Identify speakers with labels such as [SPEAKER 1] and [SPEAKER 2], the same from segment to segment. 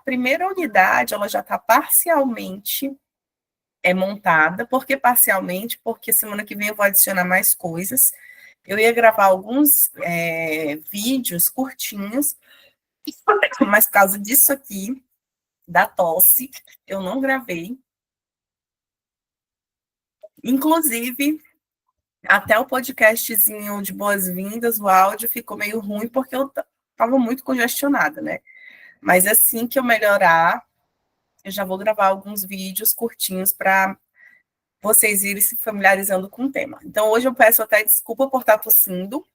[SPEAKER 1] primeira unidade, ela já está parcialmente montada. Por que parcialmente? Porque semana que vem eu vou adicionar mais coisas. Eu ia gravar alguns vídeos curtinhos, mas por causa disso aqui, da tosse, eu não gravei. Inclusive, até o podcastzinho de boas-vindas, o áudio ficou meio ruim, porque eu estava muito congestionada, né? Mas assim que eu melhorar, eu já vou gravar alguns vídeos curtinhos para vocês irem se familiarizando com o tema. Então, hoje eu peço até desculpa por estar tossindo,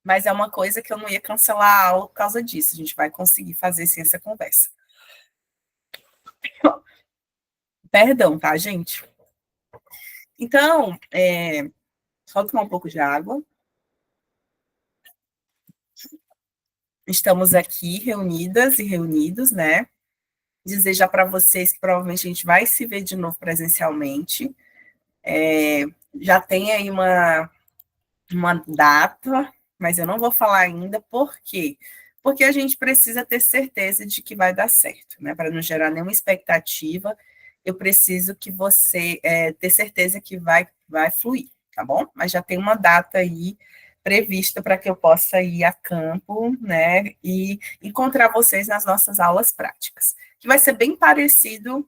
[SPEAKER 1] mas é uma coisa que eu não ia cancelar a aula por causa disso. A gente vai conseguir fazer sim essa conversa. Perdão, tá, gente? Então, só tomar um pouco de água. Estamos aqui reunidas e reunidos, né? Dizer já para vocês que provavelmente a gente vai se ver de novo presencialmente. Já tem aí uma data, mas eu não vou falar ainda. Por quê? Porque a gente precisa ter certeza de que vai dar certo, né? Para não gerar nenhuma expectativa, eu preciso que você ter certeza que vai fluir, tá bom? Mas já tem uma data aí prevista para que eu possa ir a campo, né? E encontrar vocês nas nossas aulas práticas, que vai ser bem parecido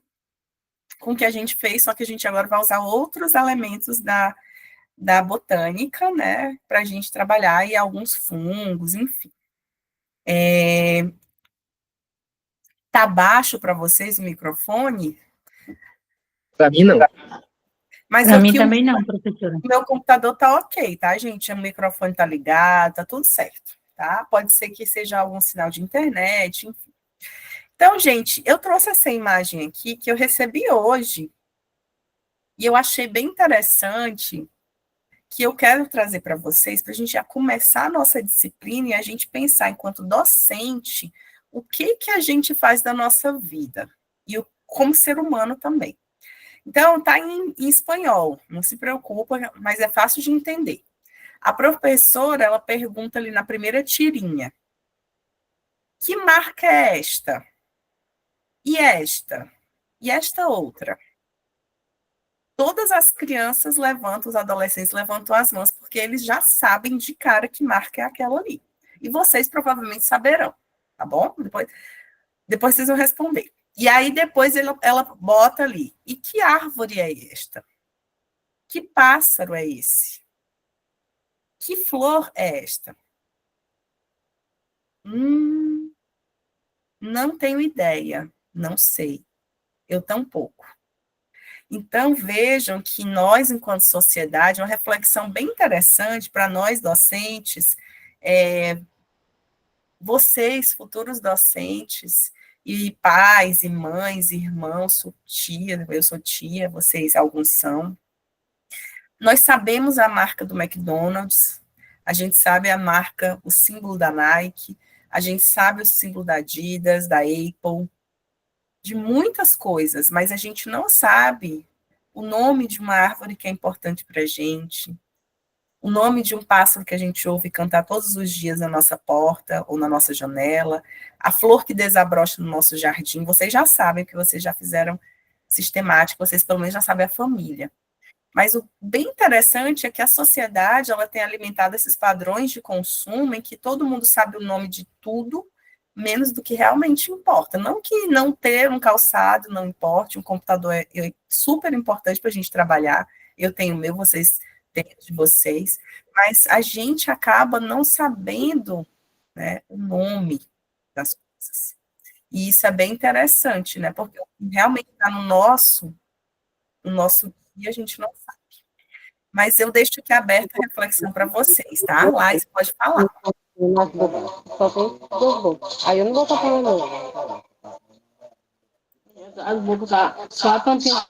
[SPEAKER 1] com o que a gente fez, só que a gente agora vai usar outros elementos da botânica, né, para a gente trabalhar, e alguns fungos, enfim. Tá baixo para vocês o microfone?
[SPEAKER 2] Para mim, não.
[SPEAKER 1] Mas
[SPEAKER 3] para mim também não, professora.
[SPEAKER 1] O meu computador tá ok, tá, gente? O microfone tá ligado, tá tudo certo, tá? Pode ser que seja algum sinal de internet, enfim. Então, gente, eu trouxe essa imagem aqui que eu recebi hoje, e eu achei bem interessante, que eu quero trazer para vocês, para a gente já começar a nossa disciplina e a gente pensar, enquanto docente, o que a gente faz da nossa vida, e como ser humano também. Então, está em espanhol, não se preocupa, mas é fácil de entender. A professora, ela pergunta ali na primeira tirinha, que marca é esta? E esta? E esta outra? Todas as crianças levantam, os adolescentes levantam as mãos, porque eles já sabem de cara que marca é aquela ali. E vocês provavelmente saberão, tá bom? Depois vocês vão responder. E aí depois ela bota ali, e que árvore é esta? Que pássaro é esse? Que flor é esta? Não tenho ideia, não sei. Eu tampouco. Então, vejam que nós, enquanto sociedade, uma reflexão bem interessante para nós docentes, vocês, futuros docentes, e pais, e mães, irmãos, sou tia, eu sou tia, vocês, alguns são. Nós sabemos a marca do McDonald's, a gente sabe a marca, o símbolo da Nike, a gente sabe o símbolo da Adidas, da Apple, de muitas coisas, mas a gente não sabe o nome de uma árvore que é importante para a gente, o nome de um pássaro que a gente ouve cantar todos os dias na nossa porta ou na nossa janela, a flor que desabrocha no nosso jardim. Vocês já sabem, que vocês já fizeram sistemático, vocês pelo menos já sabem a família. Mas o bem interessante é que a sociedade, ela tem alimentado esses padrões de consumo em que todo mundo sabe o nome de tudo, menos do que realmente importa. Não que não ter um calçado não importe, um computador é super importante para a gente trabalhar, eu tenho o meu, vocês têm o de vocês, mas a gente acaba não sabendo, né, o nome das coisas. E isso é bem interessante, né, porque realmente está no nosso dia, a gente não sabe. Mas eu deixo aqui aberta a reflexão para vocês, tá? Laís, pode falar.
[SPEAKER 4] Só tem duas bocas. Aí eu não vou estar falando. As bocas só a tampinha.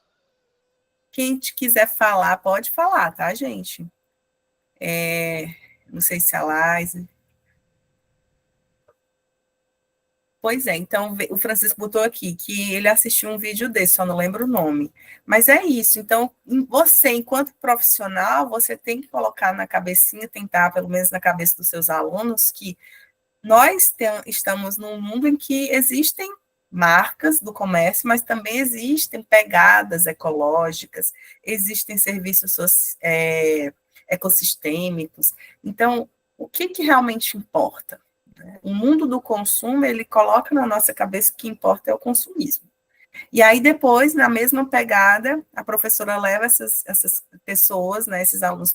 [SPEAKER 1] Quem quiser falar, pode falar, tá, gente? Não sei se a Laís... Pois é, então o Francisco botou aqui que ele assistiu um vídeo desse, só não lembro o nome. Mas é isso, então você, enquanto profissional, você tem que colocar na cabecinha, tentar, pelo menos na cabeça dos seus alunos, que nós estamos num mundo em que existem marcas do comércio, mas também existem pegadas ecológicas, existem serviços ecossistêmicos. Então, o que realmente importa? O mundo do consumo, ele coloca na nossa cabeça que o que importa é o consumismo. E aí, depois, na mesma pegada, a professora leva essas pessoas, né, esses alunos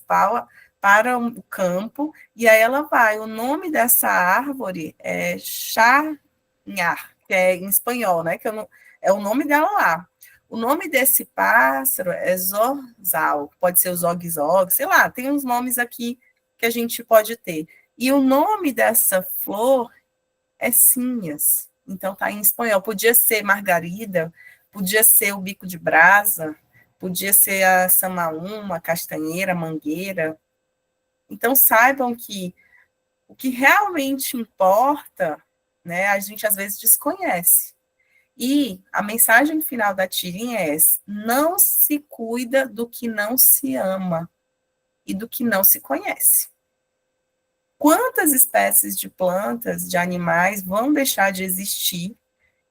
[SPEAKER 1] para o campo, e aí ela vai. O nome dessa árvore é chañar, que é em espanhol, né? É o nome dela lá. O nome desse pássaro é zorzal, pode ser o zog-zog, sei lá, tem uns nomes aqui que a gente pode ter. E o nome dessa flor é cinhas. Então tá em espanhol. Podia ser margarida, podia ser o bico de brasa, podia ser a samaúma, a castanheira, a mangueira. Então saibam que o que realmente importa, né, a gente às vezes desconhece. E a mensagem final da tirinha é essa: não se cuida do que não se ama e do que não se conhece. Quantas espécies de plantas, de animais vão deixar de existir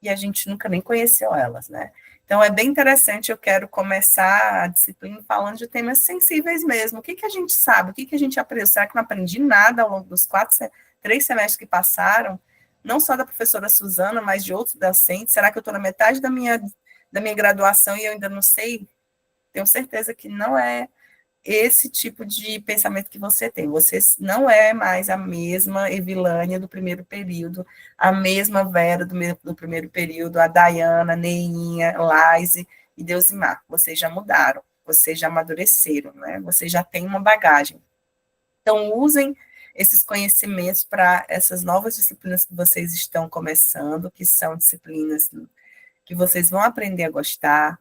[SPEAKER 1] e a gente nunca nem conheceu elas, né? Então, é bem interessante, eu quero começar a disciplina falando de temas sensíveis mesmo. O que a gente sabe? O que a gente aprendeu? Será que não aprendi nada ao longo dos 3 semestres que passaram? Não só da professora Suzana, mas de outros docentes. Será que eu estou na metade da minha graduação e eu ainda não sei? Tenho certeza que não é esse tipo de pensamento que você tem. Você não é mais a mesma Evilânia do primeiro período, a mesma Vera do primeiro período, a Dayana, Neinha, Laise e Deusimar. Vocês já mudaram, vocês já amadureceram, né? Vocês já têm uma bagagem. Então, usem esses conhecimentos para essas novas disciplinas que vocês estão começando, que são disciplinas que vocês vão aprender a gostar.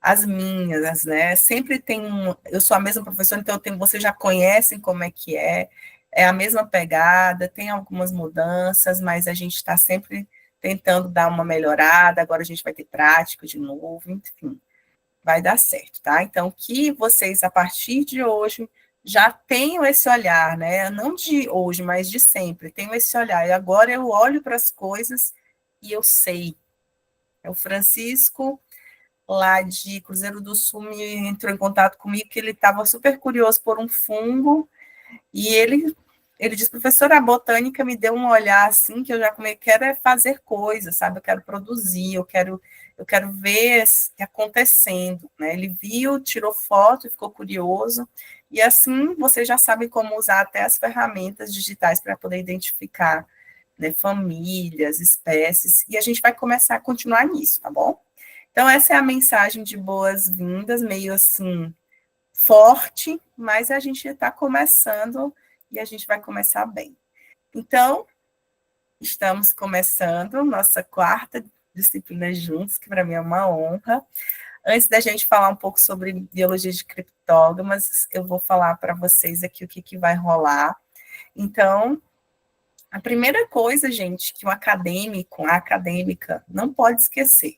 [SPEAKER 1] As minhas, né? Sempre tem eu sou a mesma professora, então vocês já conhecem como é a mesma pegada, tem algumas mudanças, mas a gente está sempre tentando dar uma melhorada. Agora a gente vai ter prática de novo, enfim, vai dar certo, tá? Então, que vocês, a partir de hoje, já tenham esse olhar, né? Não de hoje, mas de sempre, tenham esse olhar. E agora eu olho para as coisas e eu sei. É o Francisco lá de Cruzeiro do Sul me entrou em contato comigo que ele estava super curioso por um fungo e ele disse: professora, a botânica me deu um olhar assim que eu já quero fazer coisas, sabe? Eu quero produzir, eu quero ver acontecendo, né? Ele viu, tirou foto e ficou curioso, e assim vocês já sabem como usar até as ferramentas digitais para poder identificar, né, famílias, espécies, e a gente vai começar a continuar nisso, tá bom? Então, essa é a mensagem de boas-vindas, meio assim, forte, mas a gente está começando e a gente vai começar bem. Então, estamos começando nossa 4ª disciplina juntos, que para mim é uma honra. Antes da gente falar um pouco sobre biologia de criptógamas, eu vou falar para vocês aqui o que vai rolar. Então, a primeira coisa, gente, que o acadêmico, a acadêmica, não pode esquecer: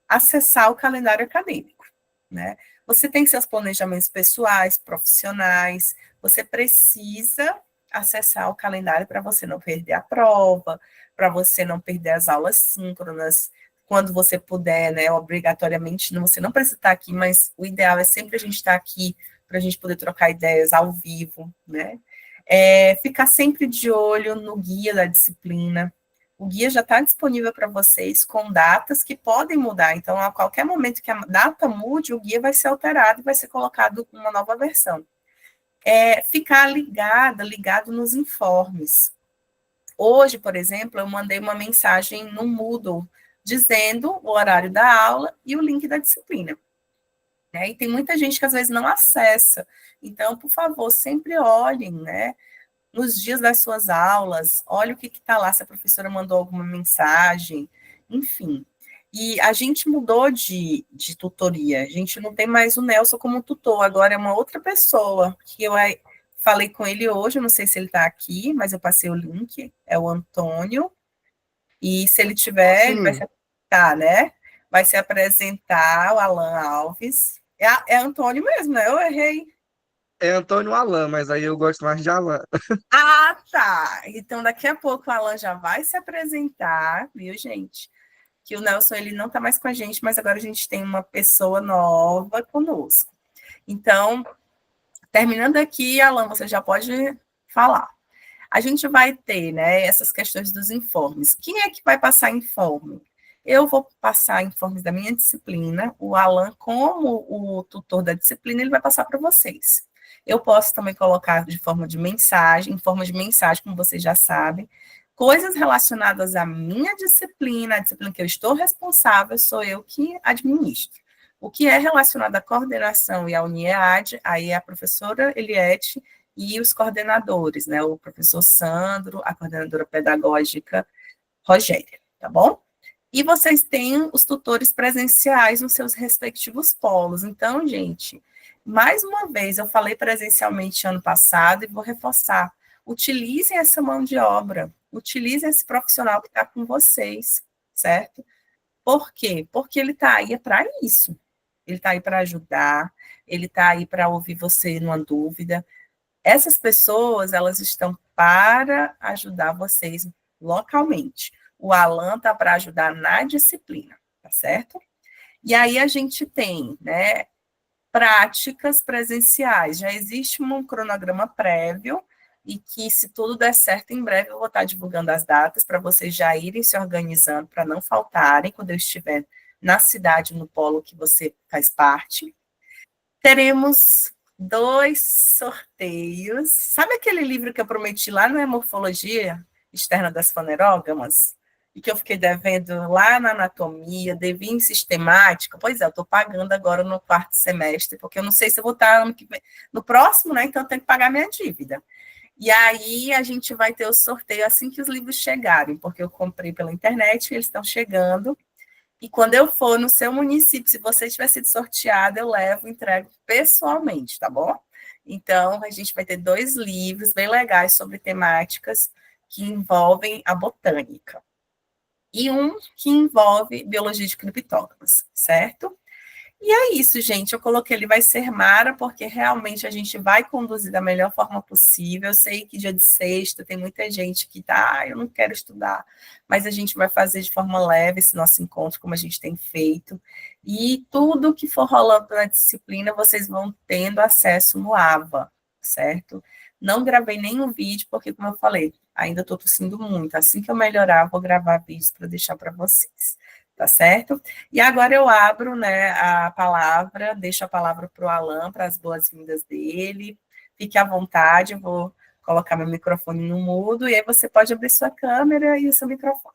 [SPEAKER 1] acessar o calendário acadêmico, né? Você tem seus planejamentos pessoais, profissionais, você precisa acessar o calendário para você não perder a prova, para você não perder as aulas síncronas, quando você puder, né? Obrigatoriamente, você não precisa estar aqui, mas o ideal é sempre a gente estar aqui para a gente poder trocar ideias ao vivo, né? Ficar sempre de olho no guia da disciplina. O guia já está disponível para vocês com datas que podem mudar. Então, a qualquer momento que a data mude, o guia vai ser alterado e vai ser colocado uma nova versão. Ficar ligado nos informes. Hoje, por exemplo, eu mandei uma mensagem no Moodle dizendo o horário da aula e o link da disciplina. E tem muita gente que às vezes não acessa. Então, por favor, sempre olhem, né? Nos dias das suas aulas, olha o que está lá, se a professora mandou alguma mensagem, enfim. E a gente mudou de tutoria, a gente não tem mais o Nelson como tutor, agora é uma outra pessoa, que eu falei com ele hoje, eu não sei se ele está aqui, mas eu passei o link, é o Antônio, e se ele tiver, ele vai se apresentar, né? Vai se apresentar o Alan Alves. É Antônio mesmo, né? Eu errei.
[SPEAKER 3] É Antônio Alan, mas aí eu gosto mais de Alan.
[SPEAKER 1] Ah, tá. Então, daqui a pouco o Alan já vai se apresentar, viu, gente? Que o Nelson, ele não está mais com a gente, mas agora a gente tem uma pessoa nova conosco. Então, terminando aqui, Alan, você já pode falar. A gente vai ter, né, essas questões dos informes. Quem é que vai passar informe? Eu vou passar informes da minha disciplina, o Alan, como o tutor da disciplina, ele vai passar para vocês. Eu posso também colocar de forma de mensagem, em forma de mensagem, como vocês já sabem, coisas relacionadas à minha disciplina, a disciplina que eu estou responsável, sou eu que administro. O que é relacionado à coordenação e à UNIEAD, aí é a professora Eliette e os coordenadores, né? O professor Sandro, a coordenadora pedagógica Rogéria, tá bom? E vocês têm os tutores presenciais nos seus respectivos polos. Então, gente, mais uma vez, eu falei presencialmente ano passado e vou reforçar. Utilizem essa mão de obra, utilizem esse profissional que está com vocês, certo? Por quê? Porque ele está aí para isso. Ele está aí para ajudar, ele está aí para ouvir você numa dúvida. Essas pessoas, elas estão para ajudar vocês localmente. O Alan está para ajudar na disciplina, tá certo? E aí a gente tem, né, práticas presenciais. Já existe um cronograma prévio e que, se tudo der certo, em breve eu vou estar divulgando as datas para vocês já irem se organizando para não faltarem quando eu estiver na cidade, no polo que você faz parte. Teremos 2 sorteios. Sabe aquele livro que eu prometi lá na Morfologia Externa das Fanerógamas? E que eu fiquei devendo lá na anatomia, devi em sistemática? Pois é, eu estou pagando agora no 4º semestre, porque eu não sei se eu vou estar no próximo, né? Então eu tenho que pagar minha dívida. E aí a gente vai ter o sorteio assim que os livros chegarem, porque eu comprei pela internet e eles estão chegando. E quando eu for no seu município, se você tiver sido sorteado, eu levo e entrego pessoalmente, tá bom? Então, a gente vai ter 2 livros bem legais sobre temáticas que envolvem a botânica. E um que envolve biologia de criptógamas, certo? E é isso, gente. Eu coloquei ele vai ser Mara, porque realmente a gente vai conduzir da melhor forma possível. Eu sei que dia de sexta tem muita gente que tá, eu não quero estudar, mas a gente vai fazer de forma leve esse nosso encontro, como a gente tem feito. E tudo que for rolando na disciplina, vocês vão tendo acesso no AVA, certo? Não gravei nenhum vídeo, porque, como eu falei, ainda estou tossindo muito. Assim que eu melhorar, vou gravar vídeos para deixar para vocês, tá certo? E agora eu abro, né, a palavra, deixo a palavra para o Alan, para as boas-vindas dele. Fique à vontade, eu vou colocar meu microfone no mudo, e aí você pode abrir sua câmera e o seu microfone.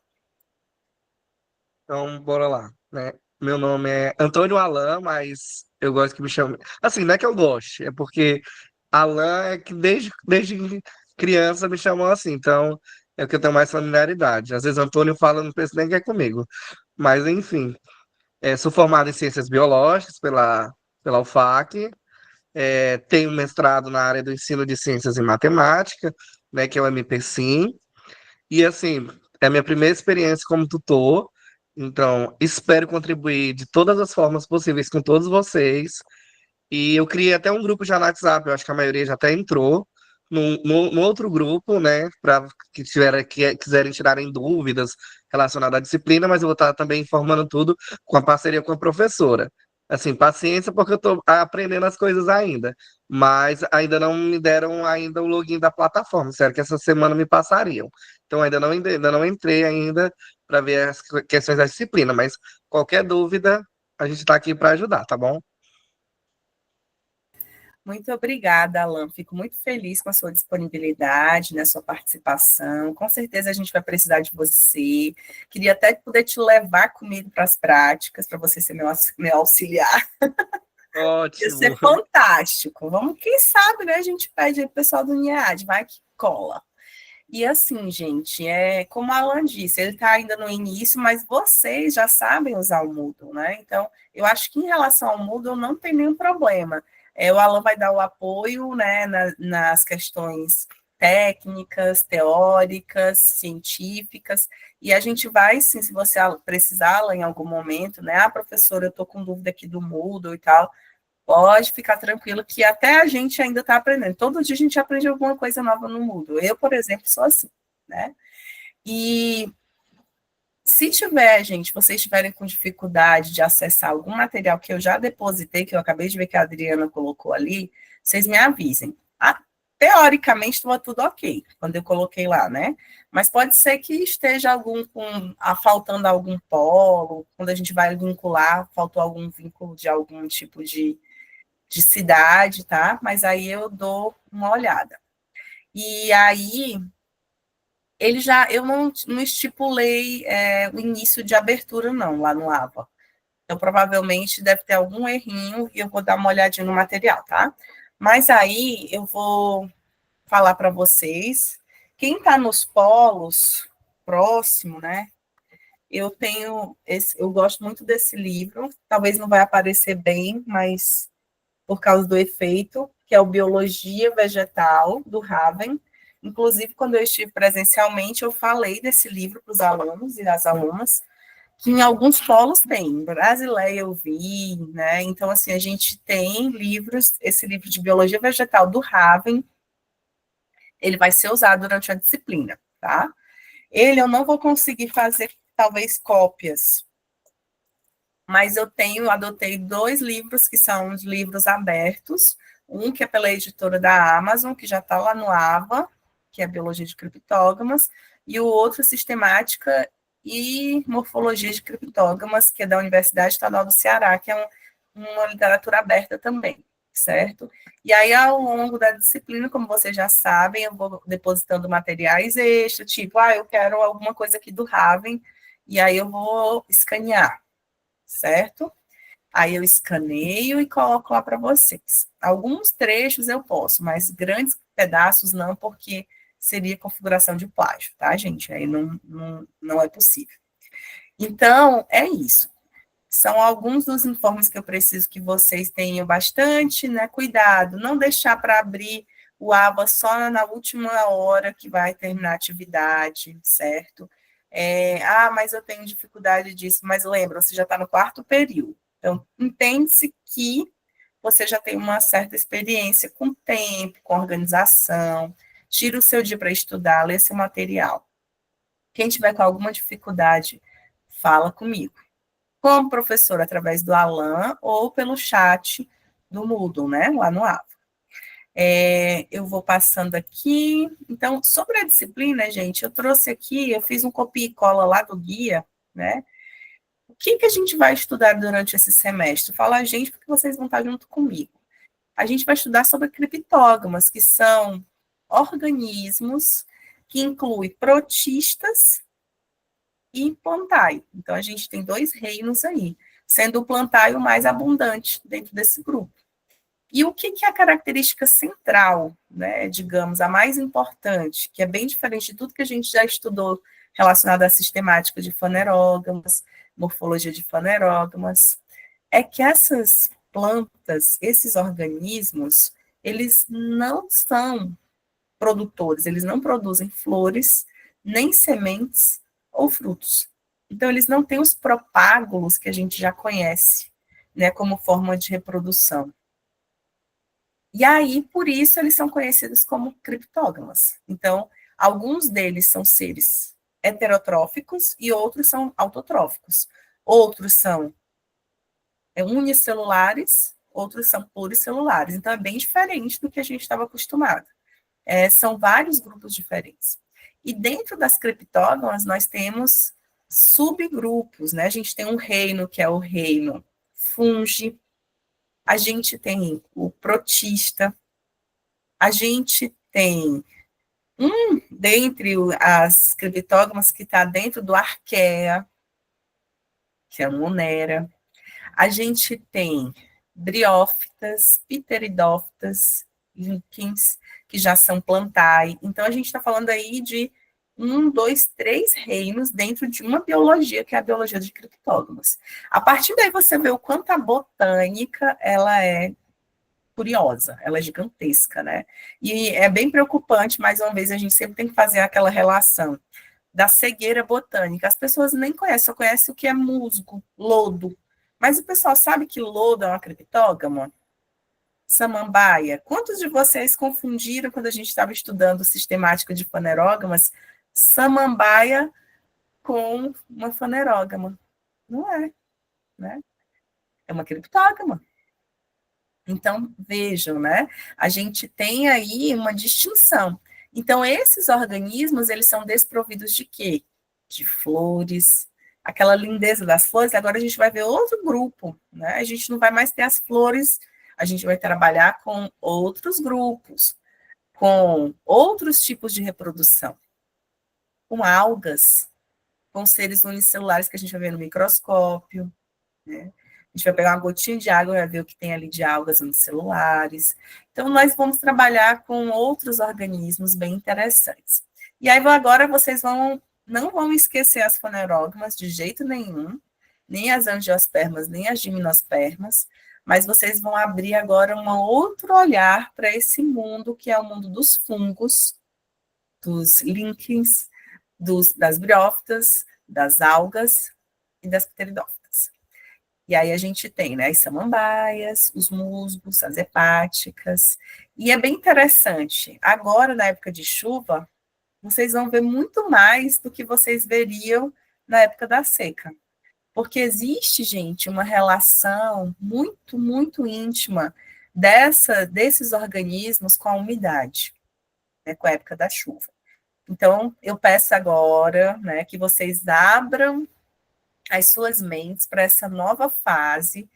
[SPEAKER 3] Então, bora lá, né? Meu nome é Antônio Alan, mas eu gosto que me chame. Assim, não é que eu goste, é porque Alan é que desde criança me chamam assim, então é o que eu tenho mais familiaridade. Às vezes Antônio fala, não penso nem que é comigo. Mas, enfim, sou formado em Ciências Biológicas pela UFAC, tenho mestrado na área do ensino de Ciências e Matemática, né, que é o MPSIM, e, assim, é a minha primeira experiência como tutor, então espero contribuir de todas as formas possíveis com todos vocês. E eu criei até um grupo já no WhatsApp, eu acho que a maioria já até entrou, no outro grupo, né, para que quiserem tirarem dúvidas relacionadas à disciplina, mas eu vou estar também informando tudo com a parceria com a professora. Assim, paciência, porque eu estou aprendendo as coisas ainda, mas ainda não me deram ainda o login da plataforma, disseram que essa semana me passariam. Então ainda não entrei ainda para ver as questões da disciplina, mas qualquer dúvida, a gente está aqui para ajudar, tá bom?
[SPEAKER 1] Muito obrigada, Alan. Fico muito feliz com a sua disponibilidade, né, sua participação. Com certeza a gente vai precisar de você. Queria até poder te levar comigo para as práticas, para você ser meu auxiliar. Ia ser
[SPEAKER 3] Ótimo.
[SPEAKER 1] fantástico. Vamos, quem sabe, né? A gente pede aí pro pessoal do NIAD, vai que cola. E assim, gente, como a Alan disse, ele está ainda no início, mas vocês já sabem usar o Moodle, né? Então, eu acho que em relação ao Moodle não tem nenhum problema. O Alan vai dar o apoio, né, nas questões técnicas, teóricas, científicas, e a gente vai, sim, se você precisá-la em algum momento, né? Ah, professora, eu estou com dúvida aqui do Moodle e tal, Pode ficar tranquilo que até a gente ainda está aprendendo. Todo dia a gente aprende alguma coisa nova no mundo. Eu, por exemplo, sou assim, né? E se tiver, gente, vocês estiverem com dificuldade de acessar algum material que eu já depositei, que eu acabei de ver que a Adriana colocou ali, vocês me avisem. Teoricamente, estava tudo ok, quando eu coloquei lá, né? Mas pode ser que esteja faltando algum polo, quando a gente vai vincular, faltou algum vínculo de algum tipo de cidade, tá? Mas aí eu dou uma olhada. E aí, eu não estipulei o início de abertura, não, lá no AVA. Então, provavelmente deve ter algum errinho e eu vou dar uma olhadinha no material, tá? Mas aí eu vou falar para vocês. Quem está nos polos próximo, né? Eu gosto muito desse livro. Talvez não vai aparecer bem, mas por causa do efeito, que é o Biologia Vegetal, do Raven. Inclusive, quando eu estive presencialmente, eu falei desse livro para os alunos e as alunas, que em alguns polos tem. Em Brasileia eu vi, né? Então, assim, a gente tem livros, esse livro de Biologia Vegetal do Raven, ele vai ser usado durante a disciplina, tá? Eu não vou conseguir fazer, talvez, cópias, mas eu adotei 2 livros que são os livros abertos, um que é pela editora da Amazon, que já está lá no AVA, que é Biologia de Criptógamas, e o outro, Sistemática e Morfologia de Criptógamas, que é da Universidade Estadual do Ceará, que é uma literatura aberta também, certo? E aí, ao longo da disciplina, como vocês já sabem, eu vou depositando materiais extras, tipo, eu quero alguma coisa aqui do Raven, e aí eu vou escanear, certo? Aí eu escaneio e coloco lá para vocês. Alguns trechos eu posso, mas grandes pedaços não, porque seria configuração de plágio, tá, gente? Aí não é possível. Então, é isso. São alguns dos informes que eu preciso que vocês tenham bastante, né? Cuidado, não deixar para abrir o ABA só na última hora que vai terminar a atividade, certo? Mas eu tenho dificuldade disso, mas lembra, você já está no 4º período. Então, entende-se que você já tem uma certa experiência com tempo, com organização, tira o seu dia para estudar, lê seu material. Quem tiver com alguma dificuldade, fala comigo. Como professor, através do Alan ou pelo chat do Moodle, né, lá no AVA. Eu vou passando aqui. Então, sobre a disciplina, gente, eu trouxe aqui, eu fiz um copia e cola lá do guia, né? O que a gente vai estudar durante esse semestre? Fala a gente, porque vocês vão estar junto comigo. A gente vai estudar sobre criptógamas, que são organismos que incluem protistas e plantaio. Então, a gente tem 2 reinos aí, sendo o plantaio mais abundante dentro desse grupo. E o que é a característica central, né, digamos, a mais importante, que é bem diferente de tudo que a gente já estudou relacionado à sistemática de fanerógamas, morfologia de fanerógamas, é que essas plantas, esses organismos, eles não são produtores, eles não produzem flores, nem sementes ou frutos. Então, eles não têm os propágulos que a gente já conhece, né, como forma de reprodução. E aí, por isso, eles são conhecidos como criptógamas. Então, alguns deles são seres heterotróficos e outros são autotróficos. Outros são unicelulares, outros são pluricelulares. Então, é bem diferente do que a gente estava acostumado. São vários grupos diferentes. E dentro das criptógamas, nós temos subgrupos, né? A gente tem um reino, que é o reino fungi, a gente tem o protista, a gente tem dentre as criptógamas que está dentro do arquea, que é o monera. A gente tem briófitas, pteridófitas, líquens, que já são plantae. Então, a gente está falando aí de 1, 2, 3 reinos dentro de uma biologia, que é a biologia de criptógamas. A partir daí, você vê o quanto a botânica ela é curiosa, ela é gigantesca, né? E é bem preocupante, mais uma vez, a gente sempre tem que fazer aquela relação da cegueira botânica. As pessoas nem conhecem, só conhecem o que é musgo, lodo. Mas o pessoal sabe que lodo é uma criptógama? Samambaia. Quantos de vocês confundiram, quando a gente estava estudando sistemática de fanerógamas, samambaia com uma fanerógama? Não é, né? É uma criptógama. Então, vejam, né? A gente tem aí uma distinção. Então, esses organismos, eles são desprovidos de quê? De flores, aquela lindeza das flores. Agora a gente vai ver outro grupo, né? A gente não vai mais ter as flores, a gente vai trabalhar com outros grupos, com outros tipos de reprodução, com algas, com seres unicelulares que a gente vai ver no microscópio, né? A gente vai pegar uma gotinha de água e vai ver o que tem ali de algas unicelulares. Então, nós vamos trabalhar com outros organismos bem interessantes. E aí, agora, vocês não vão esquecer as fanerógamas de jeito nenhum, nem as angiospermas, nem as gimnospermas, mas vocês vão abrir agora um outro olhar para esse mundo, que é o mundo dos fungos, dos líquens, das briófitas, das algas e das pteridófitas. E aí a gente tem, né, as samambaias, os musgos, as hepáticas, e é bem interessante. Agora, na época de chuva, vocês vão ver muito mais do que vocês veriam na época da seca. Porque existe, gente, uma relação muito, muito íntima desses organismos com a umidade, né, com a época da chuva. Então, eu peço agora, né, que vocês abram as suas mentes para essa nova fase,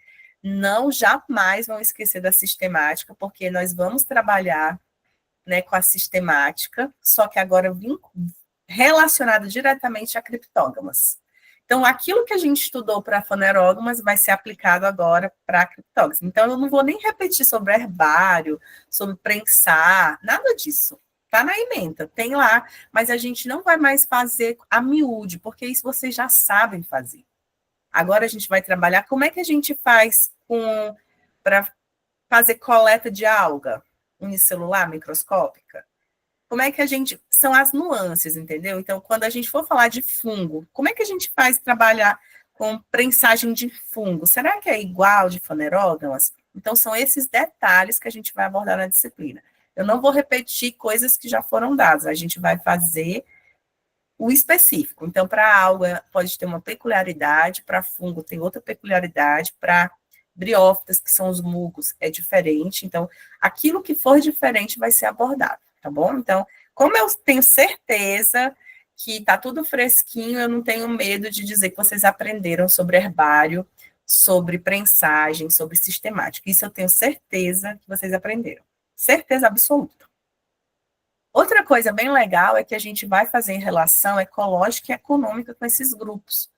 [SPEAKER 1] não jamais vão esquecer da sistemática, porque nós vamos trabalhar, né, com a sistemática, só que agora relacionado diretamente a criptógamas. Então, aquilo que a gente estudou para fanerógamas vai ser aplicado agora para criptógamas. Então, eu não vou nem repetir sobre herbário, sobre prensar, nada disso. Está na ementa, tem lá, mas a gente não vai mais fazer a miúde, porque isso vocês já sabem fazer. Agora a gente vai trabalhar como é que a gente faz para fazer coleta de alga unicelular, microscópica. Como é que a gente... São as nuances, entendeu? Então, quando a gente for falar de fungo, como é que a gente faz trabalhar com prensagem de fungo? Será que é igual de fanerógamas? Então, são esses detalhes que a gente vai abordar na disciplina. Eu não vou repetir coisas que já foram dadas, a gente vai fazer o específico. Então, para alga pode ter uma peculiaridade, para fungo tem outra peculiaridade, para briófitas, que são os musgos, é diferente. Então, aquilo que for diferente vai ser abordado, tá bom? Então, como eu tenho certeza que está tudo fresquinho, eu não tenho medo de dizer que vocês aprenderam sobre herbário, sobre prensagem, sobre sistemática. Isso eu tenho certeza que vocês aprenderam. Certeza absoluta. Outra coisa bem legal é que a gente vai fazer relação ecológica e econômica com esses grupos.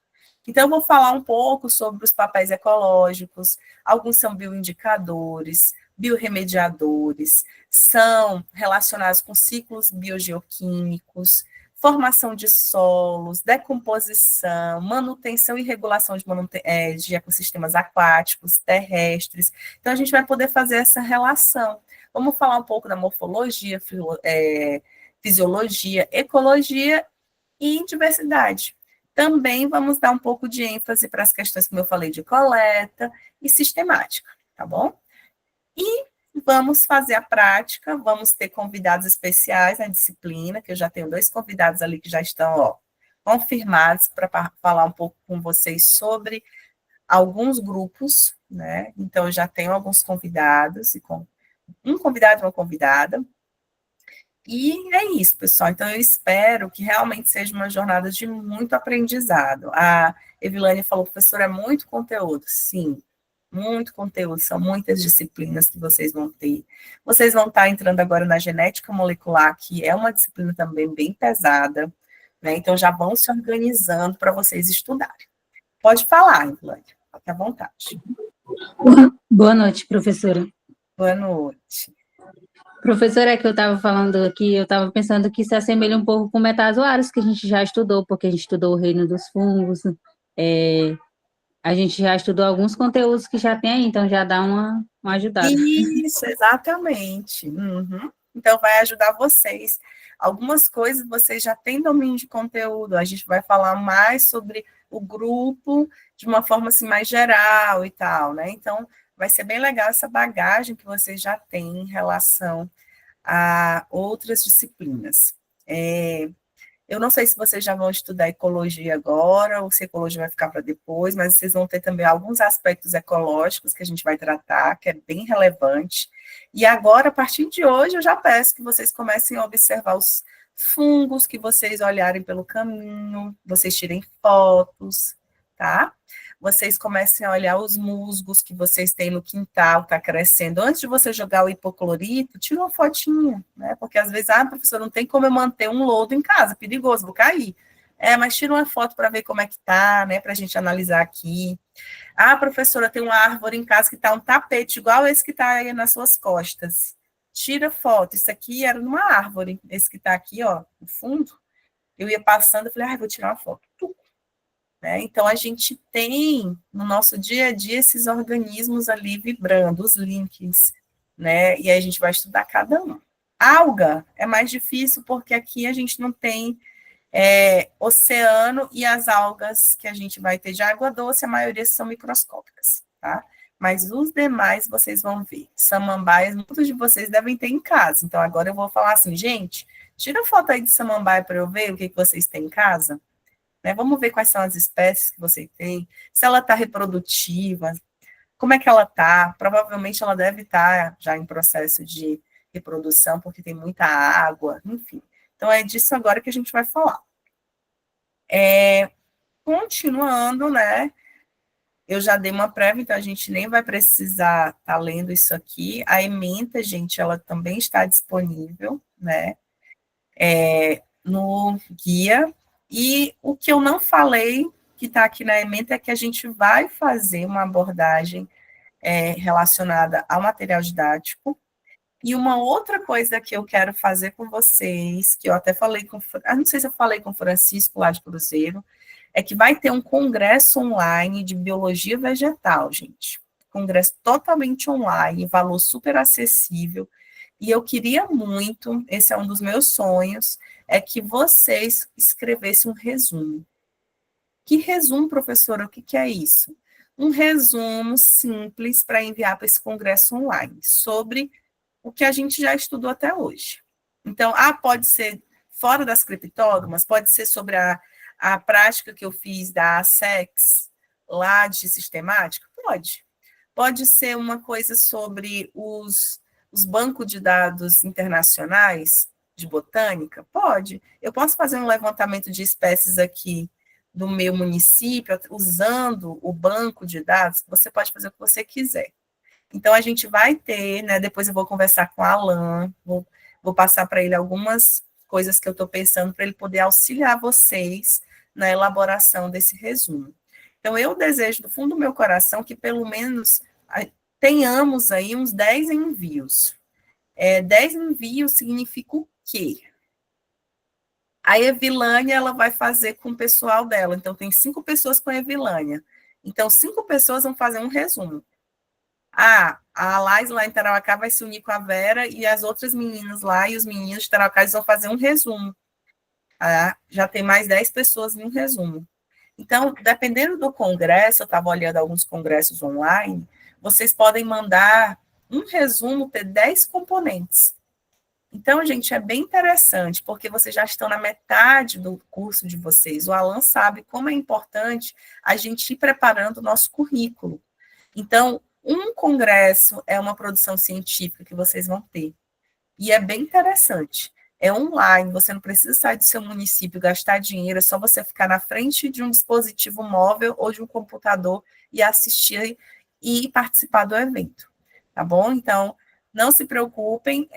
[SPEAKER 1] Então, eu vou falar um pouco sobre os papéis ecológicos, alguns são bioindicadores, biorremediadores, são relacionados com ciclos biogeoquímicos, formação de solos, decomposição, manutenção e regulação de ecossistemas aquáticos, terrestres. Então, a gente vai poder fazer essa relação. Vamos falar um pouco da morfologia, fisiologia, ecologia e diversidade. Também vamos dar um pouco de ênfase para as questões, como eu falei, de coleta e sistemática, tá bom? E vamos fazer a prática, vamos ter convidados especiais na disciplina, que eu já tenho 2 convidados ali que já estão, confirmados para falar um pouco com vocês sobre alguns grupos, né? Então, eu já tenho alguns convidados, um convidado e uma convidada. E é isso, pessoal. Então, eu espero que realmente seja uma jornada de muito aprendizado. A Evilane falou, professora, é muito conteúdo. Sim, muito conteúdo. São muitas disciplinas que vocês vão ter. Vocês vão estar entrando agora na genética molecular, que é uma disciplina também bem pesada, né? Então, já vão se organizando para vocês estudarem. Pode falar, Evilane. Fique à vontade.
[SPEAKER 5] Boa noite, professora.
[SPEAKER 1] Boa noite.
[SPEAKER 5] Professora, é que eu estava falando aqui, eu estava pensando que se assemelha um pouco com metazoários, que a gente já estudou, porque a gente estudou o reino dos fungos, a gente já estudou alguns conteúdos que já tem aí, então já dá uma ajudada.
[SPEAKER 1] Isso, exatamente. Uhum. Então, vai ajudar vocês. Algumas coisas vocês já têm domínio de conteúdo, a gente vai falar mais sobre o grupo de uma forma assim, mais geral e tal, né? Então, vai ser bem legal essa bagagem que vocês já têm em relação a outras disciplinas. Eu não sei se vocês já vão estudar ecologia agora, ou se ecologia vai ficar para depois, mas vocês vão ter também alguns aspectos ecológicos que a gente vai tratar, que é bem relevante. E agora, a partir de hoje, eu já peço que vocês comecem a observar os fungos que vocês olharem pelo caminho, vocês tirem fotos, tá? Vocês comecem a olhar os musgos que vocês têm no quintal, está crescendo. Antes de você jogar o hipoclorito, tira uma fotinha, né? Porque às vezes, professor, não tem como eu manter um lodo em casa, perigoso, vou cair. Mas tira uma foto para ver como é que tá, né? Para a gente analisar aqui. Professora, tem uma árvore em casa que está um tapete, igual esse que está aí nas suas costas. Tira foto. Isso aqui era numa árvore. Esse que está aqui, ó, no fundo. Eu ia passando, eu falei, vou tirar uma foto. Né? Então, a gente tem no nosso dia a dia esses organismos ali vibrando, os links, né? E aí a gente vai estudar cada um. Alga é mais difícil porque aqui a gente não tem oceano e as algas que a gente vai ter de água doce, a maioria são microscópicas, tá? Mas os demais vocês vão ver. Samambaias, muitos de vocês devem ter em casa. Então, agora eu vou falar assim, gente, tira foto aí de samambaia para eu ver o que vocês têm em casa. Né? Vamos ver quais são as espécies que você tem, se ela está reprodutiva, como é que ela está. Provavelmente ela deve estar já em processo de reprodução, porque tem muita água, enfim. Então, é disso agora que a gente vai falar. Continuando, né? Eu já dei uma prévia, então a gente nem vai precisar estar lendo isso aqui. A ementa, gente, ela também está disponível, né? No guia. E o que eu não falei, que está aqui na ementa, é que a gente vai fazer uma abordagem relacionada ao material didático. E uma outra coisa que eu quero fazer com vocês, que eu até falei com... não sei se eu falei com o Francisco lá de Cruzeiro, é que vai ter um congresso online de biologia vegetal, gente. Congresso totalmente online, valor super acessível. E eu queria muito, esse é um dos meus sonhos, é que vocês escrevessem um resumo. Que resumo, professora? O que é isso? Um resumo simples para enviar para esse congresso online, sobre o que a gente já estudou até hoje. Então, pode ser fora das criptógamas, pode ser sobre a prática que eu fiz da ASEX, lá de sistemática? Pode. Pode ser uma coisa sobre os bancos de dados internacionais de botânica? Pode. Eu posso fazer um levantamento de espécies aqui do meu município, usando o banco de dados? Você pode fazer o que você quiser. Então, a gente vai ter, né, depois eu vou conversar com o Alan, vou passar para ele algumas coisas que eu estou pensando para ele poder auxiliar vocês na elaboração desse resumo. Então, eu desejo do fundo do meu coração que pelo menos tenhamos aí uns 10 envios. 10 envios significa o quê? A Evilânia, ela vai fazer com o pessoal dela. Então, tem 5 pessoas com a Evilânia. Então, 5 pessoas vão fazer um resumo. A Lais lá em Tarauacá vai se unir com a Vera e as outras meninas lá e os meninos de Tarauacá vão fazer um resumo. Já tem mais 10 pessoas em um resumo. Então, dependendo do congresso, eu estava olhando alguns congressos online, vocês podem mandar um resumo ter 10 componentes. Então, gente, é bem interessante, porque vocês já estão na metade do curso de vocês. O Alan sabe como é importante a gente ir preparando o nosso currículo. Então, um congresso é uma produção científica que vocês vão ter. E é bem interessante. É online, você não precisa sair do seu município, gastar dinheiro, é só você ficar na frente de um dispositivo móvel ou de um computador e assistir e participar do evento, tá bom? Então, não se preocupem,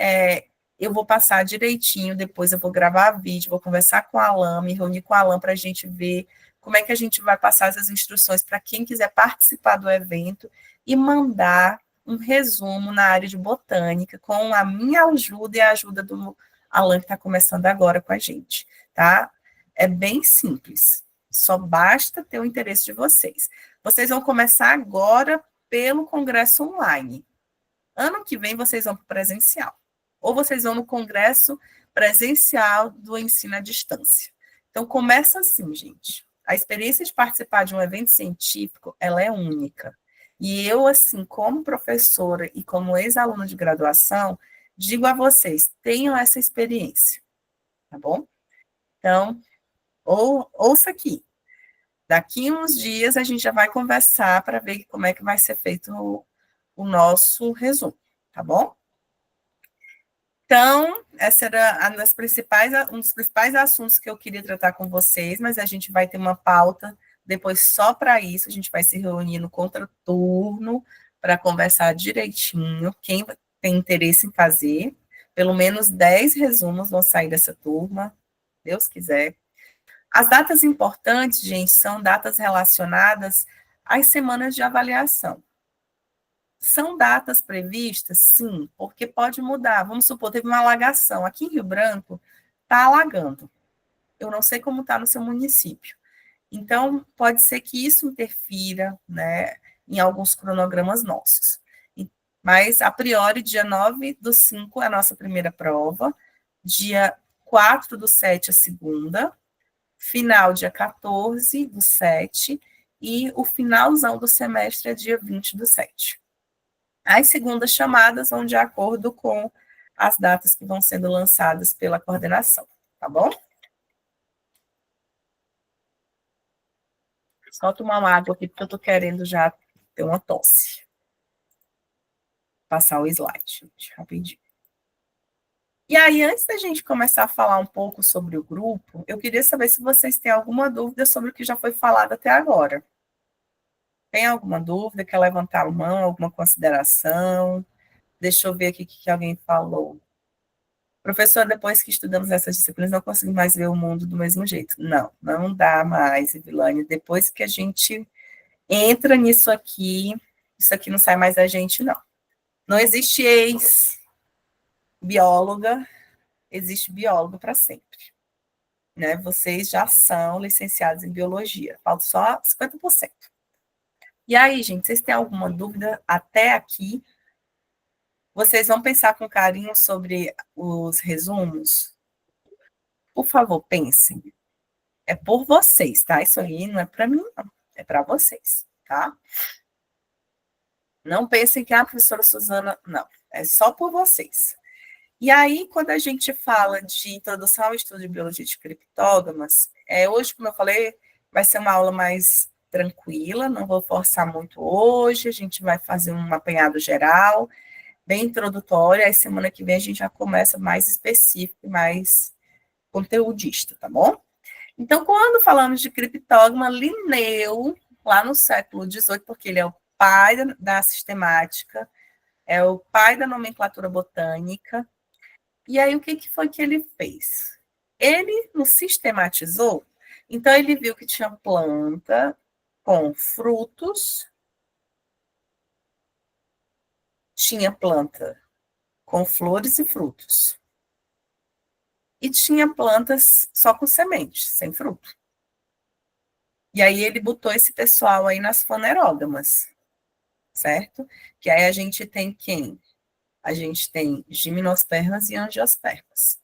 [SPEAKER 1] eu vou passar direitinho, depois eu vou gravar vídeo, vou conversar com a Alan, me reunir com a Alan para a gente ver como é que a gente vai passar essas instruções para quem quiser participar do evento e mandar um resumo na área de botânica com a minha ajuda e a ajuda do Alan, que está começando agora com a gente, tá? É bem simples, só basta ter o interesse de vocês. Vocês vão começar agora pelo congresso online. Ano que vem vocês vão para o presencial. Ou vocês vão no congresso presencial do ensino à distância. Então, começa assim, gente. A experiência de participar de um evento científico, ela é única. E eu, assim, como professora e como ex-aluna de graduação, digo a vocês, tenham essa experiência, tá bom? Então, ouça aqui. Daqui uns dias a gente já vai conversar para ver como é que vai ser feito o nosso resumo, tá bom? Então, essa era um dos principais assuntos que eu queria tratar com vocês, mas a gente vai ter uma pauta depois só para isso, a gente vai se reunir no contraturno para conversar direitinho, quem tem interesse em fazer, pelo menos 10 resumos vão sair dessa turma, Deus quiser. As datas importantes, gente, são datas relacionadas às semanas de avaliação. São datas previstas? Sim, porque pode mudar. Vamos supor, teve uma alagação. Aqui em Rio Branco, está alagando. Eu não sei como está no seu município. Então, pode ser que isso interfira, né, em alguns cronogramas nossos. Mas, a priori, dia 9/5 é a nossa primeira prova, dia 4/7 a segunda, final dia 14/7, e o finalzão do semestre é dia 20/7. As segundas chamadas vão de acordo com as datas que vão sendo lançadas pela coordenação, tá bom? Só tomar uma água aqui, porque eu tô querendo já ter uma tosse. Passar o slide, rapidinho. E aí, antes da gente começar a falar um pouco sobre o grupo, eu queria saber se vocês têm alguma dúvida sobre o que já foi falado até agora. Tem alguma dúvida? Quer levantar a mão? Alguma consideração? Deixa eu ver aqui o que alguém falou. Professor, depois que estudamos essas disciplinas, não conseguimos mais ver o mundo do mesmo jeito. Não, não dá mais, Evilane. Depois que a gente entra nisso aqui, isso aqui não sai mais da gente, não. Não existe ex-bióloga, existe biólogo para sempre. Né? Vocês já são licenciados em biologia, falta só 50%. E aí, gente, vocês têm alguma dúvida até aqui? Vocês vão pensar com carinho sobre os resumos? Por favor, pensem. É por vocês, tá? Isso aí não é para mim, não. É para vocês, tá? Não pensem que a professora Suzana... Não, é só por vocês. E aí, quando a gente fala de introdução ao estudo de biologia de criptógamas, hoje, como eu falei, vai ser uma aula mais tranquila, não vou forçar muito hoje, a gente vai fazer um apanhado geral, bem introdutório, aí semana que vem a gente já começa mais específico, mais conteudista, tá bom? Então, quando falamos de criptógama, Linneu, lá no século XVIII, porque ele é o pai da sistemática, é o pai da nomenclatura botânica, e aí o que foi que ele fez? Ele nos sistematizou, então ele viu que tinha planta com frutos, tinha planta com flores e frutos. E tinha plantas só com sementes, sem fruto. E aí ele botou esse pessoal aí nas fanerógamas, certo? Que aí a gente tem quem? A gente tem gimnospermas e angiospermas.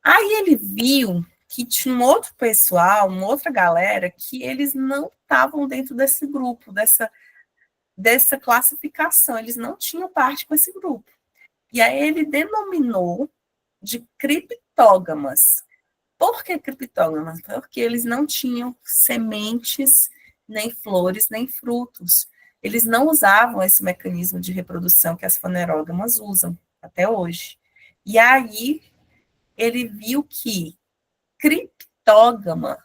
[SPEAKER 1] Aí ele viu que tinha um outro pessoal, uma outra galera, que eles não estavam dentro desse grupo, dessa classificação, eles não tinham parte com esse grupo. E aí ele denominou de criptógamas. Por que criptógamas? Porque eles não tinham sementes, nem flores, nem frutos. Eles não usavam esse mecanismo de reprodução que as fanerógamas usam até hoje. E aí ele viu que criptógama,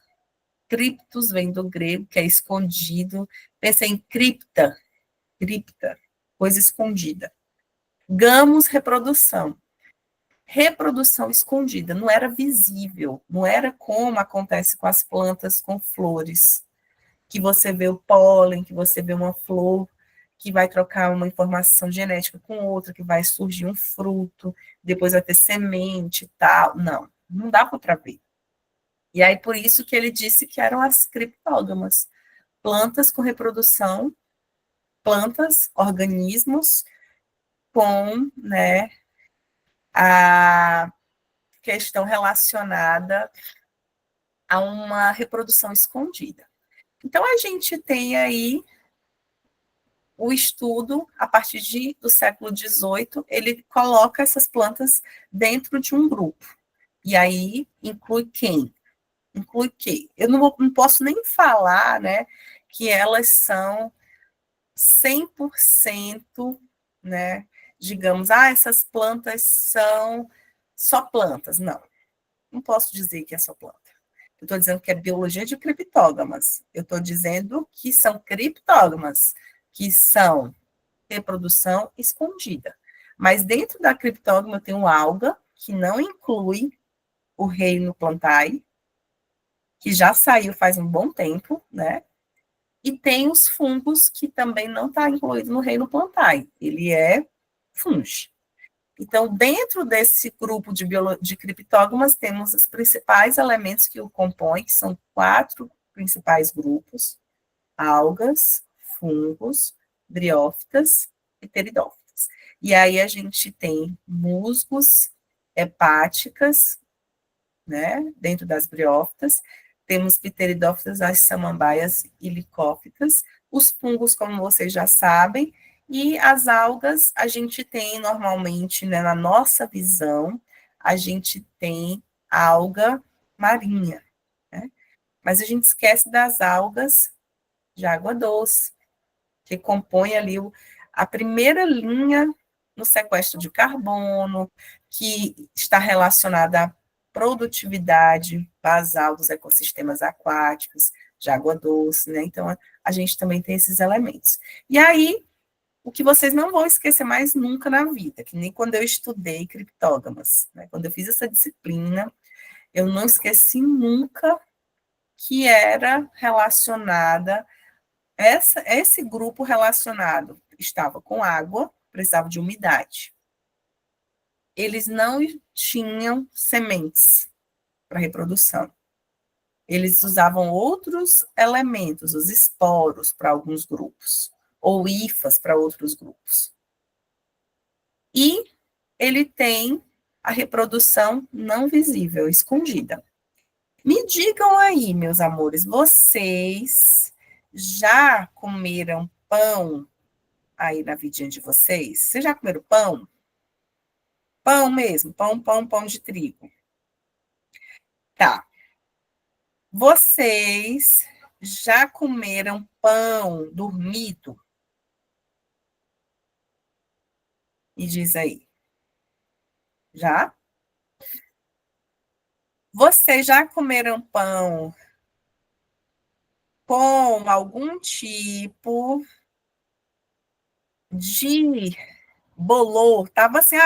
[SPEAKER 1] criptos vem do grego, que é escondido, pensa em cripta, coisa escondida. Gamos, reprodução. Reprodução escondida, não era visível, não era como acontece com as plantas com flores, que você vê o pólen, que você vê uma flor, que vai trocar uma informação genética com outra, que vai surgir um fruto, depois vai ter semente e tal. Não, não dá para ver. E aí, por isso que ele disse que eram as criptógamas, plantas com reprodução, plantas, organismos com, né, a questão relacionada a uma reprodução escondida. Então, a gente tem aí o estudo, a partir do século XVIII, ele coloca essas plantas dentro de um grupo. E aí inclui quem? Inclui quê? Eu não posso nem falar, né, que elas são 100%, né, digamos, essas plantas são só plantas. Não posso dizer que é só planta. Eu estou dizendo que é biologia de criptógamas. Eu estou dizendo que são criptógamas, que são reprodução escondida. Mas dentro da criptógama eu tenho alga, que não inclui o reino plantae, que já saiu faz um bom tempo, né? E tem os fungos, que também não está incluído no reino plantae. Ele é fungo. Então, dentro desse grupo de criptógamas, temos os principais elementos que o compõem, que são 4 principais grupos: algas, fungos, briófitas e pteridófitas. E aí a gente tem musgos, hepáticas, né, dentro das briófitas, temos pteridófitas, as samambaias e licófitas, os fungos, como vocês já sabem, e as algas, a gente tem normalmente, né, na nossa visão, a gente tem alga marinha, né? Mas a gente esquece das algas de água doce, que compõe ali a primeira linha no sequestro de carbono, que está relacionada à produtividade basal dos ecossistemas aquáticos, de água doce, né? Então, a gente também tem esses elementos. E aí, o que vocês não vão esquecer mais nunca na vida, que nem quando eu estudei criptógamas, né? Quando eu fiz essa disciplina, eu não esqueci nunca que era relacionada, esse grupo relacionado estava com água, precisava de umidade. Eles não tinham sementes para reprodução. Eles usavam outros elementos, os esporos para alguns grupos, ou hifas para outros grupos. E ele tem a reprodução não visível, escondida. Me digam aí, meus amores, vocês já comeram pão aí na vidinha de vocês? Vocês já comeram pão? Pão mesmo, pão de trigo. Tá. Vocês já comeram pão dormido? Me diz aí. Já? Vocês já comeram pão com algum tipo de bolor? Tava assim,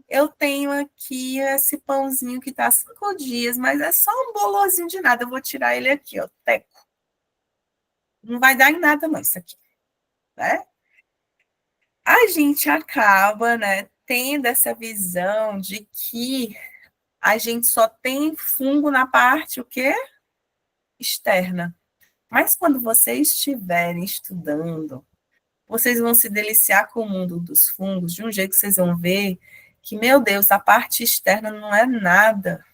[SPEAKER 1] eu tenho aqui esse pãozinho que está há 5 dias, mas é só um bolorzinho de nada. Eu vou tirar ele aqui, ó, teco. Não vai dar em nada, não, isso aqui, né? A gente acaba, né, tendo essa visão de que a gente só tem fungo na parte, o quê? Externa. Mas quando vocês estiverem estudando, vocês vão se deliciar com o mundo dos fungos de um jeito que vocês vão ver que, meu Deus, a parte externa não é nada.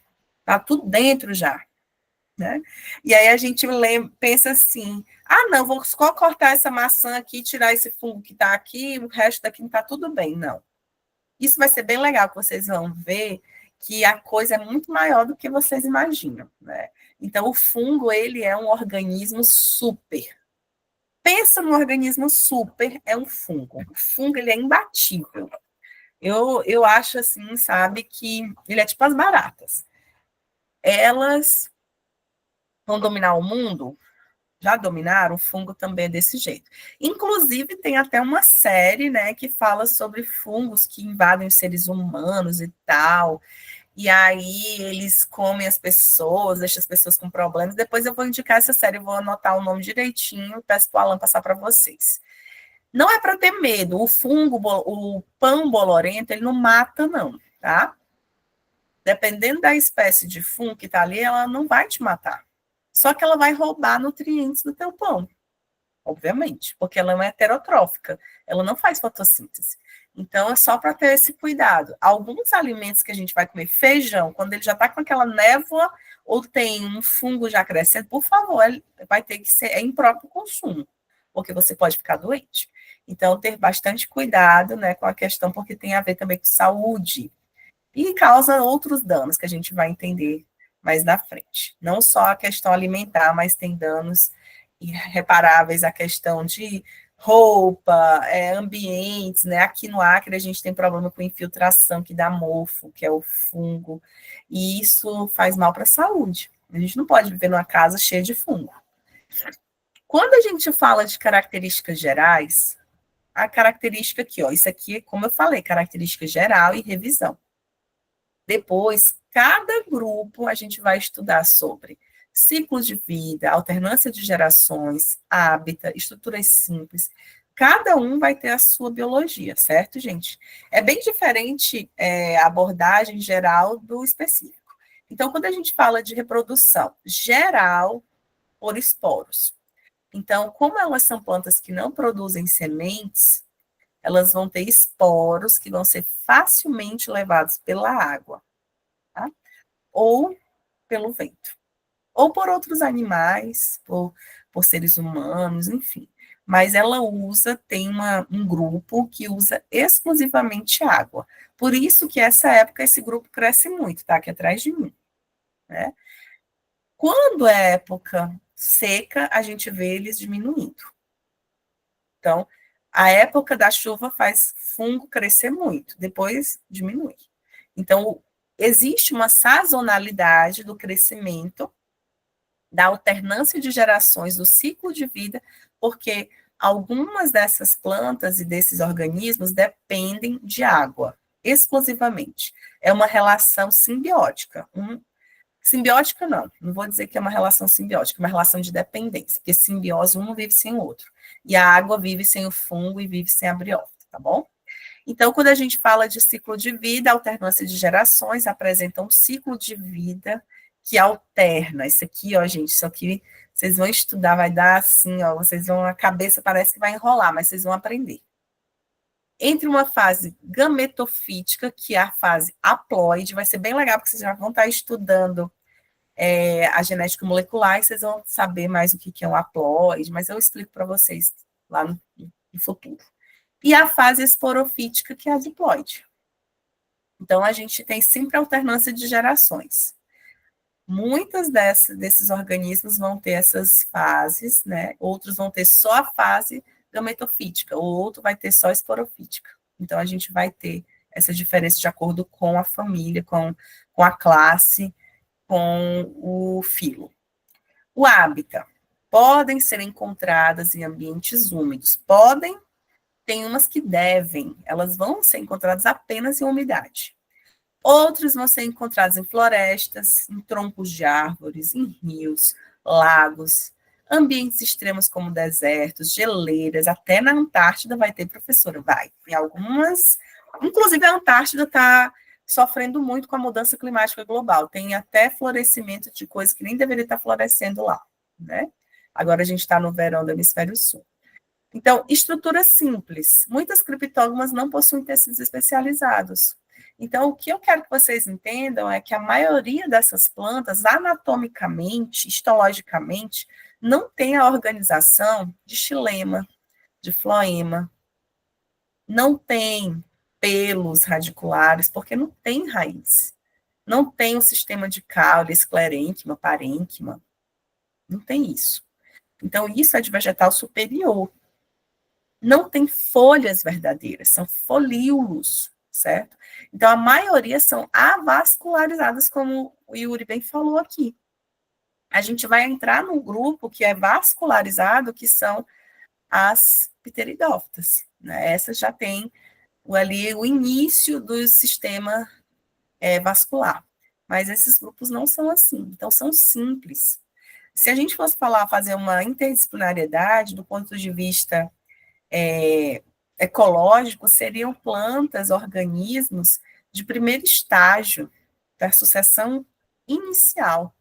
[SPEAKER 1] Tá tudo dentro já, né? E aí a gente pensa assim, não, vou só cortar essa maçã aqui, tirar esse fungo que está aqui, o resto daqui não está tudo bem, não. Isso vai ser bem legal, que vocês vão ver que a coisa é muito maior do que vocês imaginam, né? Então, o fungo, ele é um organismo super. Pensa num organismo super, é um fungo. O fungo, ele é imbatível. Eu acho assim, sabe, que ele é tipo as baratas. Elas vão dominar o mundo, já dominaram, o fungo também é desse jeito. Inclusive, tem até uma série, né, que fala sobre fungos que invadem os seres humanos e tal, e aí eles comem as pessoas, deixam as pessoas com problemas. Depois eu vou indicar essa série, vou anotar o nome direitinho, peço para o Alan passar para vocês. Não é para ter medo, o fungo, o pão bolorento, ele não mata não, tá? Dependendo da espécie de fungo que está ali, ela não vai te matar. Só que ela vai roubar nutrientes do teu pão, obviamente, porque ela é uma heterotrófica, ela não faz fotossíntese. Então, é só para ter esse cuidado. Alguns alimentos que a gente vai comer, feijão, quando ele já está com aquela névoa ou tem um fungo já crescendo, por favor, vai ter que ser impróprio consumo, porque você pode ficar doente. Então, ter bastante cuidado, né, com a questão, porque tem a ver também com saúde. E causa outros danos que a gente vai entender mais na frente. Não só a questão alimentar, mas tem danos irreparáveis, a questão de roupa, ambientes, né? Aqui no Acre a gente tem problema com infiltração, que dá mofo, que é o fungo, e isso faz mal para a saúde. A gente não pode viver numa casa cheia de fungo. Quando a gente fala de características gerais, a característica aqui, ó, isso aqui, como eu falei, característica geral e revisão. Depois, cada grupo a gente vai estudar sobre ciclos de vida, alternância de gerações, hábitat, estruturas simples. Cada um vai ter a sua biologia, certo, gente? É bem diferente a abordagem geral do específico. Então, quando a gente fala de reprodução geral por esporos, então, como elas são plantas que não produzem sementes, elas vão ter esporos que vão ser facilmente levados pela água, tá? Ou pelo vento, ou por outros animais, por seres humanos, enfim. Mas ela tem um grupo que usa exclusivamente água. Por isso que essa época esse grupo cresce muito, tá? Aqui atrás de mim, né? Quando é época seca, a gente vê eles diminuindo. Então, a época da chuva faz fungo crescer muito, depois diminui. Então, existe uma sazonalidade do crescimento, da alternância de gerações, do ciclo de vida, porque algumas dessas plantas e desses organismos dependem de água, exclusivamente. É uma relação simbiótica. Simbiótica não vou dizer que é uma relação simbiótica, é uma relação de dependência, porque simbiose um não vive sem o outro. E a água vive sem o fungo e vive sem a briófita, tá bom? Então, quando a gente fala de ciclo de vida, alternância de gerações apresenta um ciclo de vida que alterna. Isso aqui, ó, gente, isso aqui vocês vão estudar, vai dar assim, ó, a cabeça parece que vai enrolar, mas vocês vão aprender. Entre uma fase gametofítica, que é a fase haploide, vai ser bem legal, porque vocês já vão estar estudando a genética molecular, e vocês vão saber mais o que é um haploide, mas eu explico para vocês lá no futuro. E a fase esporofítica, que é a diploide. Então, a gente tem sempre alternância de gerações. Muitas desses organismos vão ter essas fases, né? Outros vão ter só a fase gametofítica, o outro vai ter só esporofítica. Então, a gente vai ter essa diferença de acordo com a família, com a classe, com o filo. O hábitat. Podem ser encontradas em ambientes úmidos. Tem umas que devem, elas vão ser encontradas apenas em umidade. Outros vão ser encontrados em florestas, em troncos de árvores, em rios, lagos, ambientes extremos como desertos, geleiras, até na Antártida vai ter, professora, vai. Em algumas, inclusive a Antártida está sofrendo muito com a mudança climática global. Tem até florescimento de coisas que nem deveria estar florescendo lá, né? Agora a gente está no verão do hemisfério sul. Então, estrutura simples. Muitas criptógamas não possuem tecidos especializados. Então, o que eu quero que vocês entendam é que a maioria dessas plantas, anatomicamente, histologicamente, não tem a organização de xilema, de floema, não tem pelos radiculares, porque não tem raiz. Não tem um sistema de caule, esclerênquima, parênquima. Não tem isso. Então, isso é de vegetal superior. Não tem folhas verdadeiras, são folíolos, certo? Então, a maioria são avascularizadas, como o Yuri bem falou aqui. A gente vai entrar num grupo que é vascularizado, que são as pteridófitas, né? Essas já têm ali o início do sistema vascular. Mas esses grupos não são assim, então são simples. Se a gente fosse fazer uma interdisciplinariedade do ponto de vista ecológico, seriam plantas, organismos de primeiro estágio da sucessão inicial,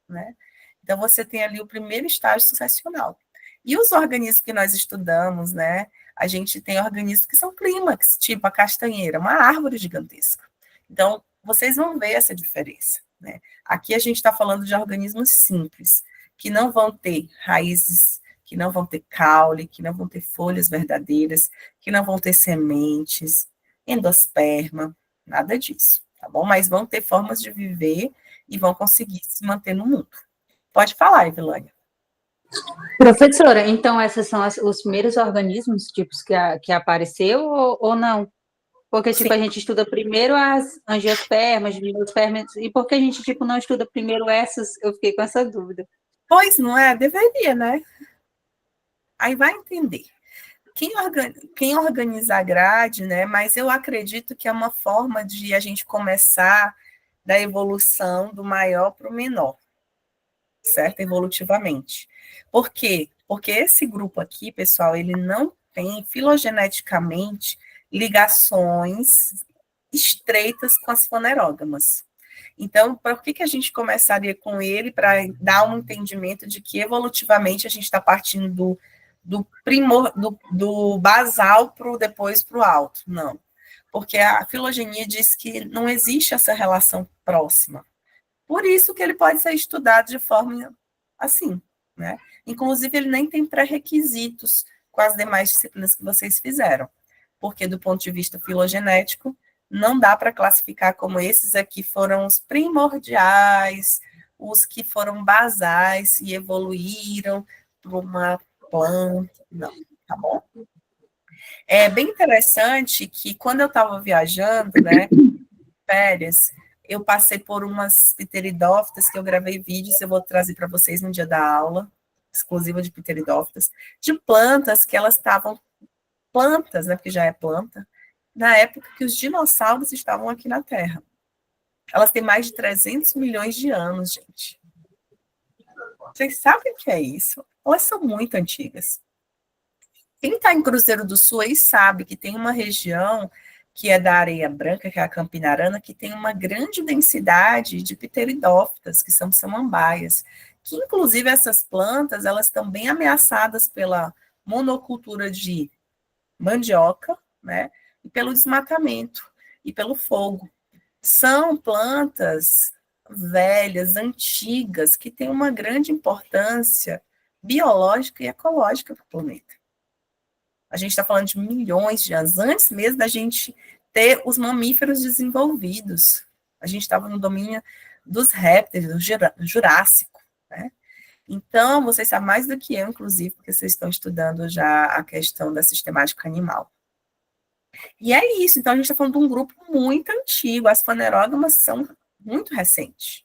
[SPEAKER 1] né? Então, você tem ali o primeiro estágio sucessional. E os organismos que nós estudamos, né? A gente tem organismos que são clímax, tipo a castanheira, uma árvore gigantesca. Então, vocês vão ver essa diferença, né? Aqui a gente está falando de organismos simples, que não vão ter raízes que não vão ter caule, que não vão ter folhas verdadeiras, que não vão ter sementes, endosperma, nada disso, tá bom? Mas vão ter formas de viver e vão conseguir se manter no mundo. Pode falar, Evelânia.
[SPEAKER 5] Professora, então esses são os primeiros organismos, tipos, que apareceu ou não? Porque, tipo,
[SPEAKER 1] Sim.
[SPEAKER 5] a gente estuda primeiro as angiospermas, gimnospermas, e por que a gente, tipo, não estuda primeiro essas? Eu fiquei com essa dúvida.
[SPEAKER 1] Pois não é? Deveria, né? Aí vai entender. Quem organiza a grade, né? Mas eu acredito que é uma forma de a gente começar da evolução do maior para o menor, certo? Evolutivamente. Por quê? Porque esse grupo aqui, pessoal, ele não tem filogeneticamente ligações estreitas com as fanerógamas. Então, por que a gente começaria com ele para dar um entendimento de que evolutivamente a gente está partindo do basal depois para o alto? Não. Porque a filogenia diz que não existe essa relação próxima. Por isso que ele pode ser estudado de forma assim, né? Inclusive, ele nem tem pré-requisitos com as demais disciplinas que vocês fizeram, porque do ponto de vista filogenético, não dá para classificar como esses aqui foram os primordiais, os que foram basais e evoluíram para uma planta, não, tá bom? É bem interessante que quando eu estava viajando, né, férias, eu passei por umas pteridófitas que eu gravei vídeos, eu vou trazer para vocês no dia da aula, exclusiva de pteridófitas, de plantas que elas estavam plantas, né, porque já é planta, na época que os dinossauros estavam aqui na Terra. Elas têm mais de 300 milhões de anos, gente. Vocês sabem o que é isso? Elas são muito antigas. Quem está em Cruzeiro do Sul aí sabe que tem uma região que é da areia branca, que é a Campinarana, que tem uma grande densidade de pteridófitas, que são samambaias, que inclusive essas plantas, elas estão bem ameaçadas pela monocultura de mandioca, né, e pelo desmatamento, e pelo fogo. São plantas velhas, antigas, que têm uma grande importância biológica e ecológica para o planeta. A gente está falando de milhões de anos, antes mesmo da gente ter os mamíferos desenvolvidos. A gente estava no domínio dos répteis, do Jurássico, né? Então, vocês sabem mais do que eu, inclusive, porque vocês estão estudando já a questão da sistemática animal. E é isso, então a gente está falando de um grupo muito antigo, as fanerógamas são muito recentes.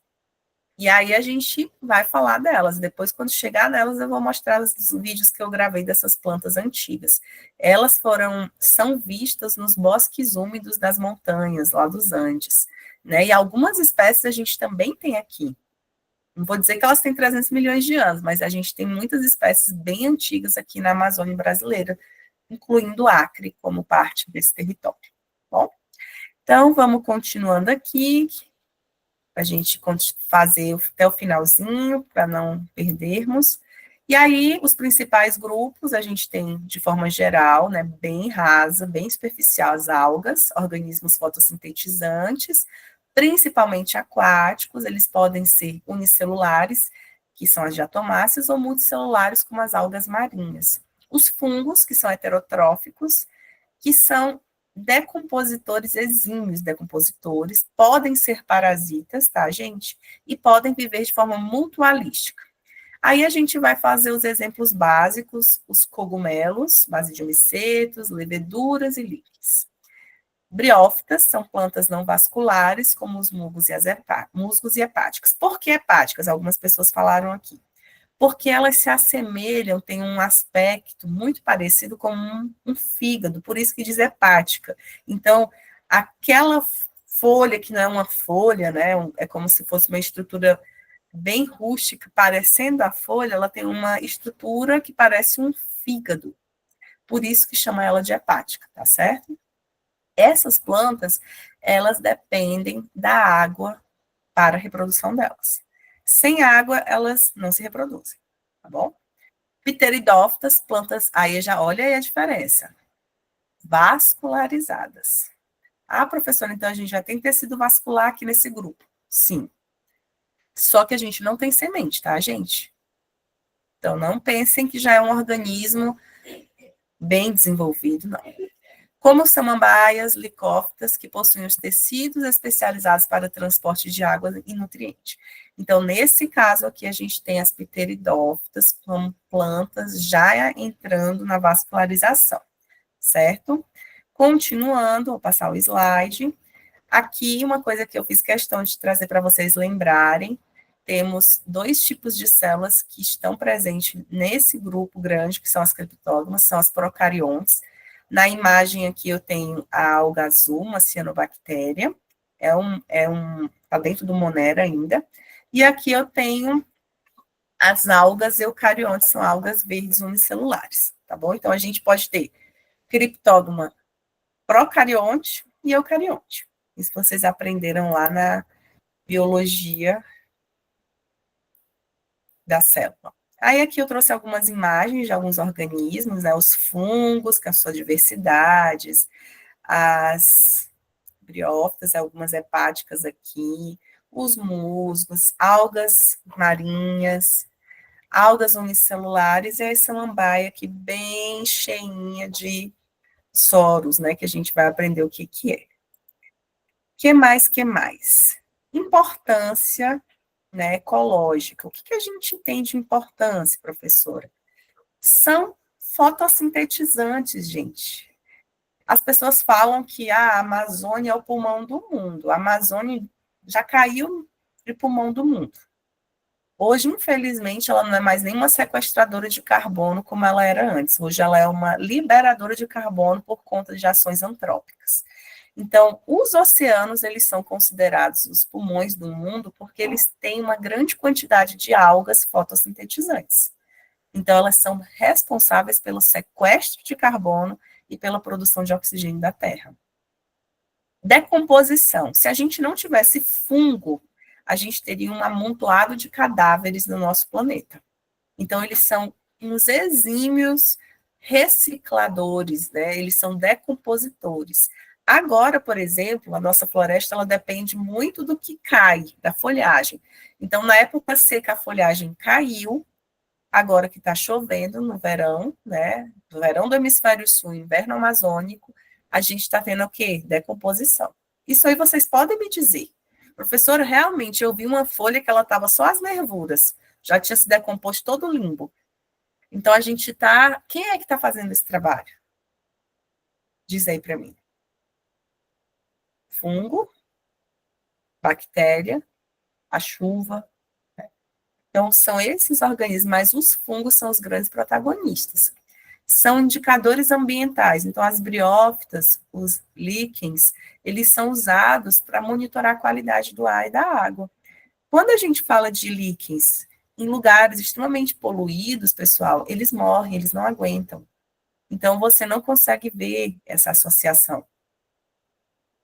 [SPEAKER 1] E aí a gente vai falar delas. Depois, quando chegar nelas, eu vou mostrar os vídeos que eu gravei dessas plantas antigas. Elas são vistas nos bosques úmidos das montanhas, lá dos Andes, né? E algumas espécies a gente também tem aqui. Não vou dizer que elas têm 300 milhões de anos, mas a gente tem muitas espécies bem antigas aqui na Amazônia brasileira, incluindo o Acre como parte desse território. Bom, então vamos continuando aqui, para a gente fazer até o finalzinho, para não perdermos. E aí, os principais grupos, a gente tem, de forma geral, né, bem rasa, bem superficial, as algas, organismos fotossintetizantes, principalmente aquáticos, eles podem ser unicelulares, que são as diatomáceas, ou multicelulares, como as algas marinhas. Os fungos, que são heterotróficos, que são decompositores exímios, decompositores, podem ser parasitas, tá, gente? E podem viver de forma mutualística. Aí a gente vai fazer os exemplos básicos, os cogumelos, base de micetos, leveduras e líquens. Briófitas são plantas não vasculares, como os musgos e hepáticas. Por que hepáticas? Algumas pessoas falaram aqui. Porque elas se assemelham, têm um aspecto muito parecido com um fígado, por isso que diz hepática. Então, aquela folha que não é uma folha, né, é como se fosse uma estrutura bem rústica, parecendo a folha, ela tem uma estrutura que parece um fígado, por isso que chama ela de hepática, tá certo? Essas plantas, elas dependem da água para a reprodução delas. Sem água, elas não se reproduzem, tá bom? Pteridófitas, plantas, aí já olha aí a diferença. Vascularizadas. Ah, professora, então a gente já tem tecido vascular aqui nesse grupo. Sim. Só que a gente não tem semente, tá, gente? Então, não pensem que já é um organismo bem desenvolvido, não. Como samambaias, licófitas, que possuem os tecidos especializados para o transporte de água e nutriente. Então, nesse caso aqui, a gente tem as pteridófitas, como plantas já entrando na vascularização, certo? Continuando, vou passar o slide. Aqui, uma coisa que eu fiz questão de trazer para vocês lembrarem, temos 2 tipos de células que estão presentes nesse grupo grande, que são as criptógamas, são as procariontes. Na imagem aqui eu tenho a alga azul, uma cianobactéria, tá dentro do Monera ainda. E aqui eu tenho as algas eucariontes, são algas verdes unicelulares, tá bom? Então a gente pode ter criptógama procarionte e eucarionte. Isso vocês aprenderam lá na biologia da célula. Aí aqui eu trouxe algumas imagens de alguns organismos, né, os fungos, com as suas diversidades, as briófitas, algumas hepáticas aqui, os musgos, algas marinhas, algas unicelulares, e a samambaia aqui bem cheinha de soros, né, que a gente vai aprender o que é. Que mais? Importância, né, ecológica. O que a gente tem de importância, professora? São fotossintetizantes, gente. As pessoas falam que a Amazônia é o pulmão do mundo. A Amazônia já caiu de pulmão do mundo. Hoje, infelizmente, ela não é mais nem uma sequestradora de carbono como ela era antes. Hoje ela é uma liberadora de carbono por conta de ações antrópicas. Então, os oceanos, eles são considerados os pulmões do mundo porque eles têm uma grande quantidade de algas fotossintetizantes. Então, elas são responsáveis pelo sequestro de carbono e pela produção de oxigênio da Terra. Decomposição. Se a gente não tivesse fungo, a gente teria um amontoado de cadáveres no nosso planeta. Então, eles são uns exímios recicladores, né? Eles são decompositores. Agora, por exemplo, a nossa floresta ela depende muito do que cai, da folhagem. Então, na época seca, a folhagem caiu. Agora que está chovendo no verão, né? No verão do hemisfério sul, inverno amazônico, a gente está tendo o quê? Decomposição. Isso aí vocês podem me dizer. Professora, realmente eu vi uma folha que ela estava só as nervuras, já tinha se decomposto todo o limbo. Então, a gente está... Quem é que está fazendo esse trabalho? Diz aí para mim. Fungo, bactéria, a chuva. Né? Então, são esses organismos, mas os fungos são os grandes protagonistas. São indicadores ambientais. Então, as briófitas, os líquens, eles são usados para monitorar a qualidade do ar e da água. Quando a gente fala de líquens em lugares extremamente poluídos, pessoal, eles morrem, eles não aguentam. Então, você não consegue ver essa associação.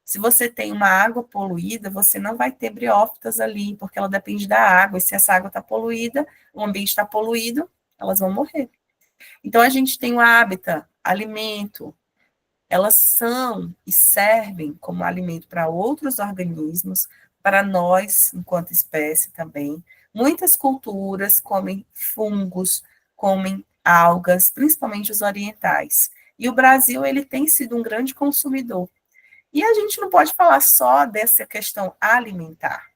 [SPEAKER 1] Se você tem uma água poluída, você não vai ter briófitas ali, porque ela depende da água, e se essa água está poluída, o ambiente está poluído, elas vão morrer. Então, a gente tem o hábitat, alimento, elas são e servem como alimento para outros organismos, para nós, enquanto espécie também. Muitas culturas comem fungos, comem algas, principalmente os orientais. E o Brasil, ele tem sido um grande consumidor. E a gente não pode falar só dessa questão alimentar.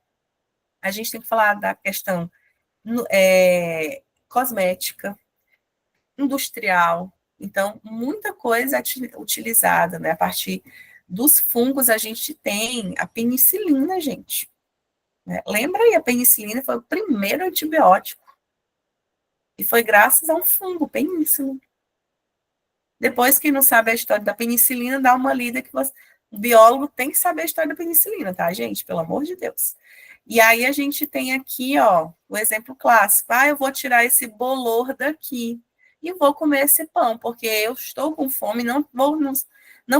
[SPEAKER 1] A gente tem que falar da questão cosmética, industrial. Então, muita coisa é utilizada, né? A partir dos fungos, a gente tem a penicilina, gente. Né? Lembra aí, a penicilina foi o primeiro antibiótico. E foi graças a um fungo, penicilina. Depois, quem não sabe a história da penicilina, dá uma lida que o biólogo tem que saber a história da penicilina, tá, gente? Pelo amor de Deus. E aí a gente tem aqui, ó, o exemplo clássico. Ah, eu vou tirar esse bolor daqui e vou comer esse pão, porque eu estou com fome, não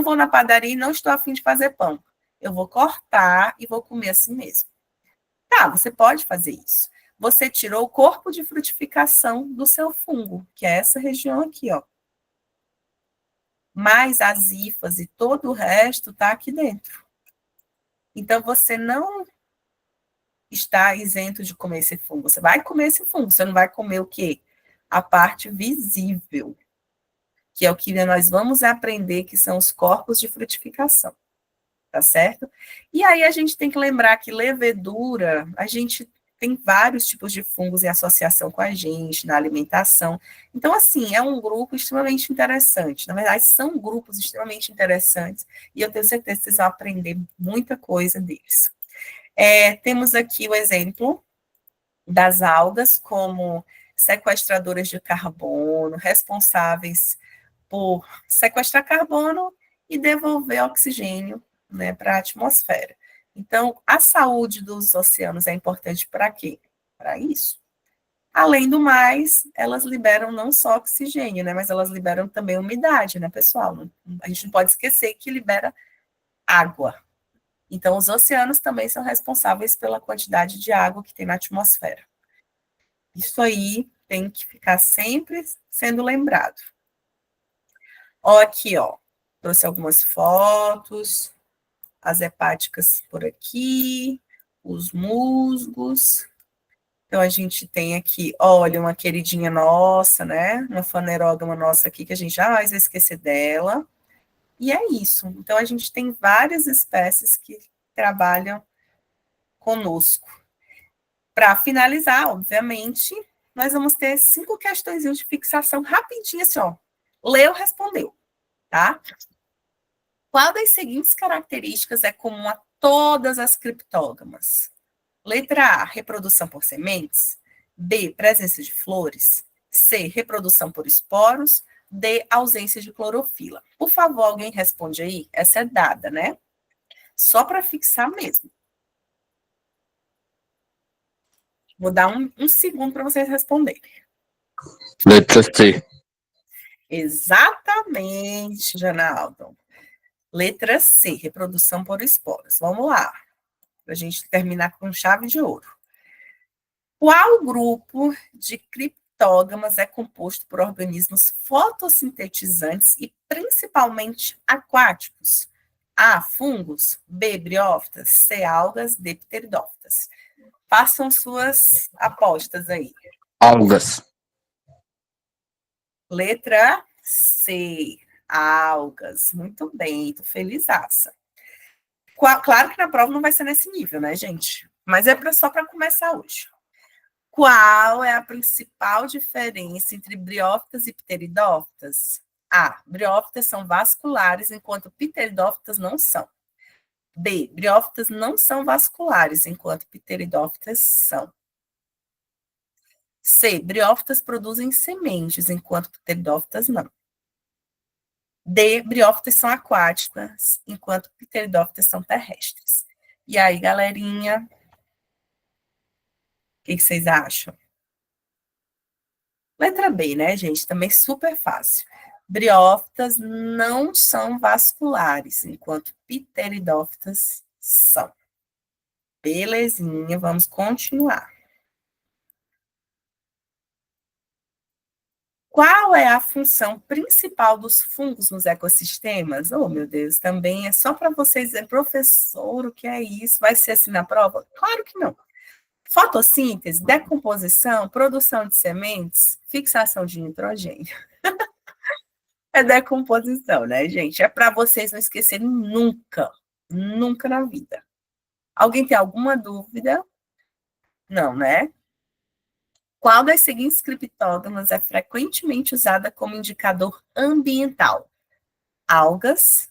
[SPEAKER 1] vou na padaria e não estou a fim de fazer pão. Eu vou cortar e vou comer assim mesmo. Tá, você pode fazer isso. Você tirou o corpo de frutificação do seu fungo, que é essa região aqui, ó. Mas as hifas e todo o resto está aqui dentro. Então, você não está isento de comer esse fungo. Você vai comer esse fungo, você não vai comer o quê? a parte visível, que é o que nós vamos aprender, que são os corpos de frutificação, tá certo? E aí a gente tem que lembrar que levedura, a gente tem vários tipos de fungos em associação com a gente, na alimentação. Então, assim, é um grupo extremamente interessante. Na verdade, são grupos extremamente interessantes, e eu tenho certeza que vocês vão aprender muita coisa deles. Temos aqui o exemplo das algas como sequestradoras de carbono, responsáveis por sequestrar carbono e devolver oxigênio, né, para a atmosfera. Então, a saúde dos oceanos é importante para quê? Para isso. Além do mais, elas liberam não só oxigênio, né, mas elas liberam também umidade, né, pessoal? A gente não pode esquecer que libera água. Então, os oceanos também são responsáveis pela quantidade de água que tem na atmosfera. Isso aí tem que ficar sempre sendo lembrado. Ó, aqui, ó, trouxe algumas fotos, as hepáticas por aqui, os musgos. Então, a gente tem aqui, olha, uma queridinha nossa, né? Uma fanerógama nossa aqui, que a gente jamais vai esquecer dela. E é isso. Então, a gente tem várias espécies que trabalham conosco. Para finalizar, obviamente, nós vamos ter 5 questões de fixação rapidinho, assim, ó. Leu, respondeu, tá? Qual das seguintes características é comum a todas as criptógamas? Letra A, reprodução por sementes. B, presença de flores. C, reprodução por esporos. D, ausência de clorofila. Por favor, alguém responde aí? Essa é dada, né? Só para fixar mesmo. Vou dar um segundo para vocês responderem.
[SPEAKER 2] Letra C.
[SPEAKER 1] Exatamente, Janaldo. Letra C, reprodução por esporos. Vamos lá, para a gente terminar com chave de ouro. Qual grupo de criptógamas é composto por organismos fotossintetizantes e principalmente aquáticos? A, fungos, B, briófitas, C, algas, D, pteridófitas. Façam suas apostas aí.
[SPEAKER 2] Algas.
[SPEAKER 1] Letra C, algas. Muito bem, tô felizaça. Claro que na prova não vai ser nesse nível, né, gente? Mas é só para começar hoje. Qual é a principal diferença entre briófitas e pteridófitas? A, briófitas são vasculares, enquanto pteridófitas não são. B, briófitas não são vasculares, enquanto pteridófitas são. C, briófitas produzem sementes, enquanto pteridófitas não. D, briófitas são aquáticas, enquanto pteridófitas são terrestres. E aí, galerinha, o que vocês acham? Letra B, né, gente? Também super fácil. Briófitas não são vasculares, enquanto pteridófitas são. Belezinha, vamos continuar. Qual é a função principal dos fungos nos ecossistemas? Oh, meu Deus, também é só para vocês dizer, professor, o que é isso? Vai ser assim na prova? Claro que não. Fotossíntese, decomposição, produção de sementes, fixação de nitrogênio. É decomposição, né, gente? É para vocês não esquecerem nunca, nunca na vida. Alguém tem alguma dúvida? Não, né? Qual das seguintes criptógamas é frequentemente usada como indicador ambiental? Algas,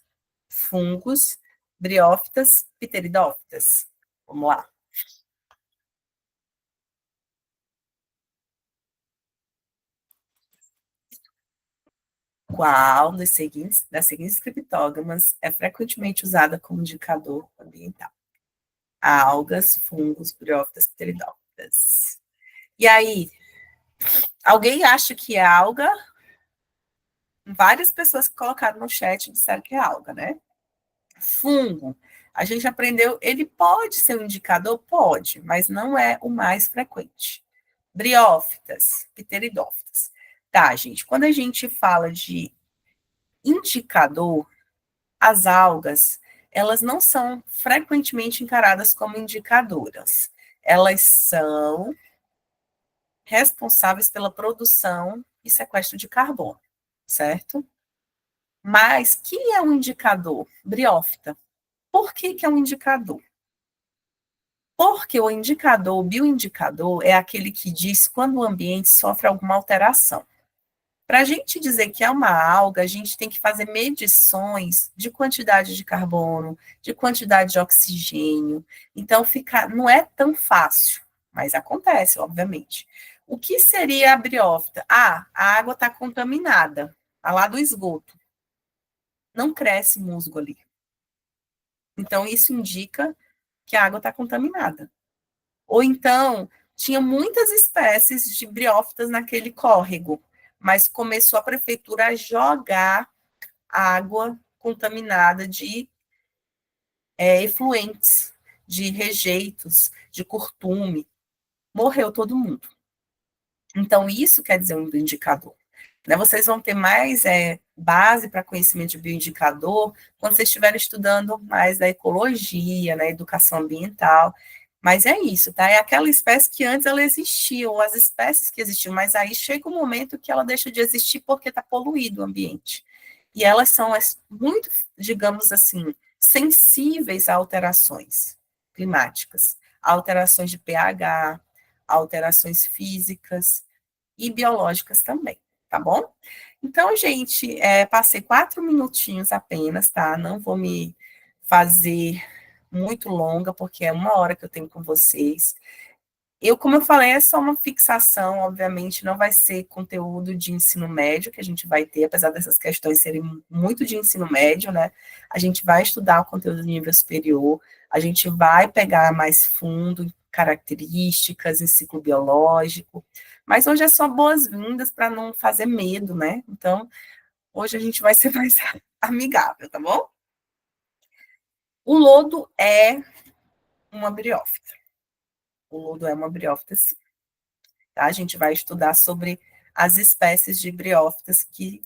[SPEAKER 1] fungos, briófitas, pteridófitas. Vamos lá. Qual das seguintes criptógamas é frequentemente usada como indicador ambiental? Algas, fungos, briófitas, pteridófitas. E aí, alguém acha que é alga? Várias pessoas que colocaram no chat disseram que é alga, né? Fungo. A gente aprendeu, ele pode ser um indicador? Pode, mas não é o mais frequente. Briófitas, pteridófitas. Tá, gente, quando a gente fala de indicador, as algas, elas não são frequentemente encaradas como indicadoras. Elas são responsáveis pela produção e sequestro de carbono, certo? Mas, que é um indicador? Briófita. Por que é um indicador? Porque o indicador, o bioindicador, é aquele que diz quando o ambiente sofre alguma alteração. Para a gente dizer que é uma alga, a gente tem que fazer medições de quantidade de carbono, de quantidade de oxigênio. Então, não é tão fácil, mas acontece, obviamente. O que seria a briófita? A água está contaminada, está lá do esgoto. Não cresce musgo ali. Então, isso indica que a água está contaminada. Ou então, tinha muitas espécies de briófitas naquele córrego, mas começou a prefeitura a jogar água contaminada de efluentes, de rejeitos, de curtume. Morreu todo mundo. Então, isso quer dizer um bioindicador. Né? Vocês vão ter mais base para conhecimento de bioindicador quando vocês estiverem estudando mais da ecologia, na educação ambiental. Mas é isso, tá? É aquela espécie que antes ela existia, ou as espécies que existiam, mas aí chega um momento que ela deixa de existir porque está poluído o ambiente. E elas são muito, digamos assim, sensíveis a alterações climáticas, a alterações de pH, alterações físicas e biológicas também, tá bom? Então, gente, passei 4 minutinhos apenas, tá? Não vou me fazer muito longa, porque é 1 hora que eu tenho com vocês. Como eu falei, é só uma fixação, obviamente, não vai ser conteúdo de ensino médio que a gente vai ter, apesar dessas questões serem muito de ensino médio, né? A gente vai estudar o conteúdo de nível superior, a gente vai pegar mais fundo em características, em ciclo biológico, mas hoje é só boas-vindas para não fazer medo, né? Então, hoje a gente vai ser mais amigável, tá bom? O lodo é uma briófita. O lodo é uma briófita, sim. Tá? A gente vai estudar sobre as espécies de briófitas que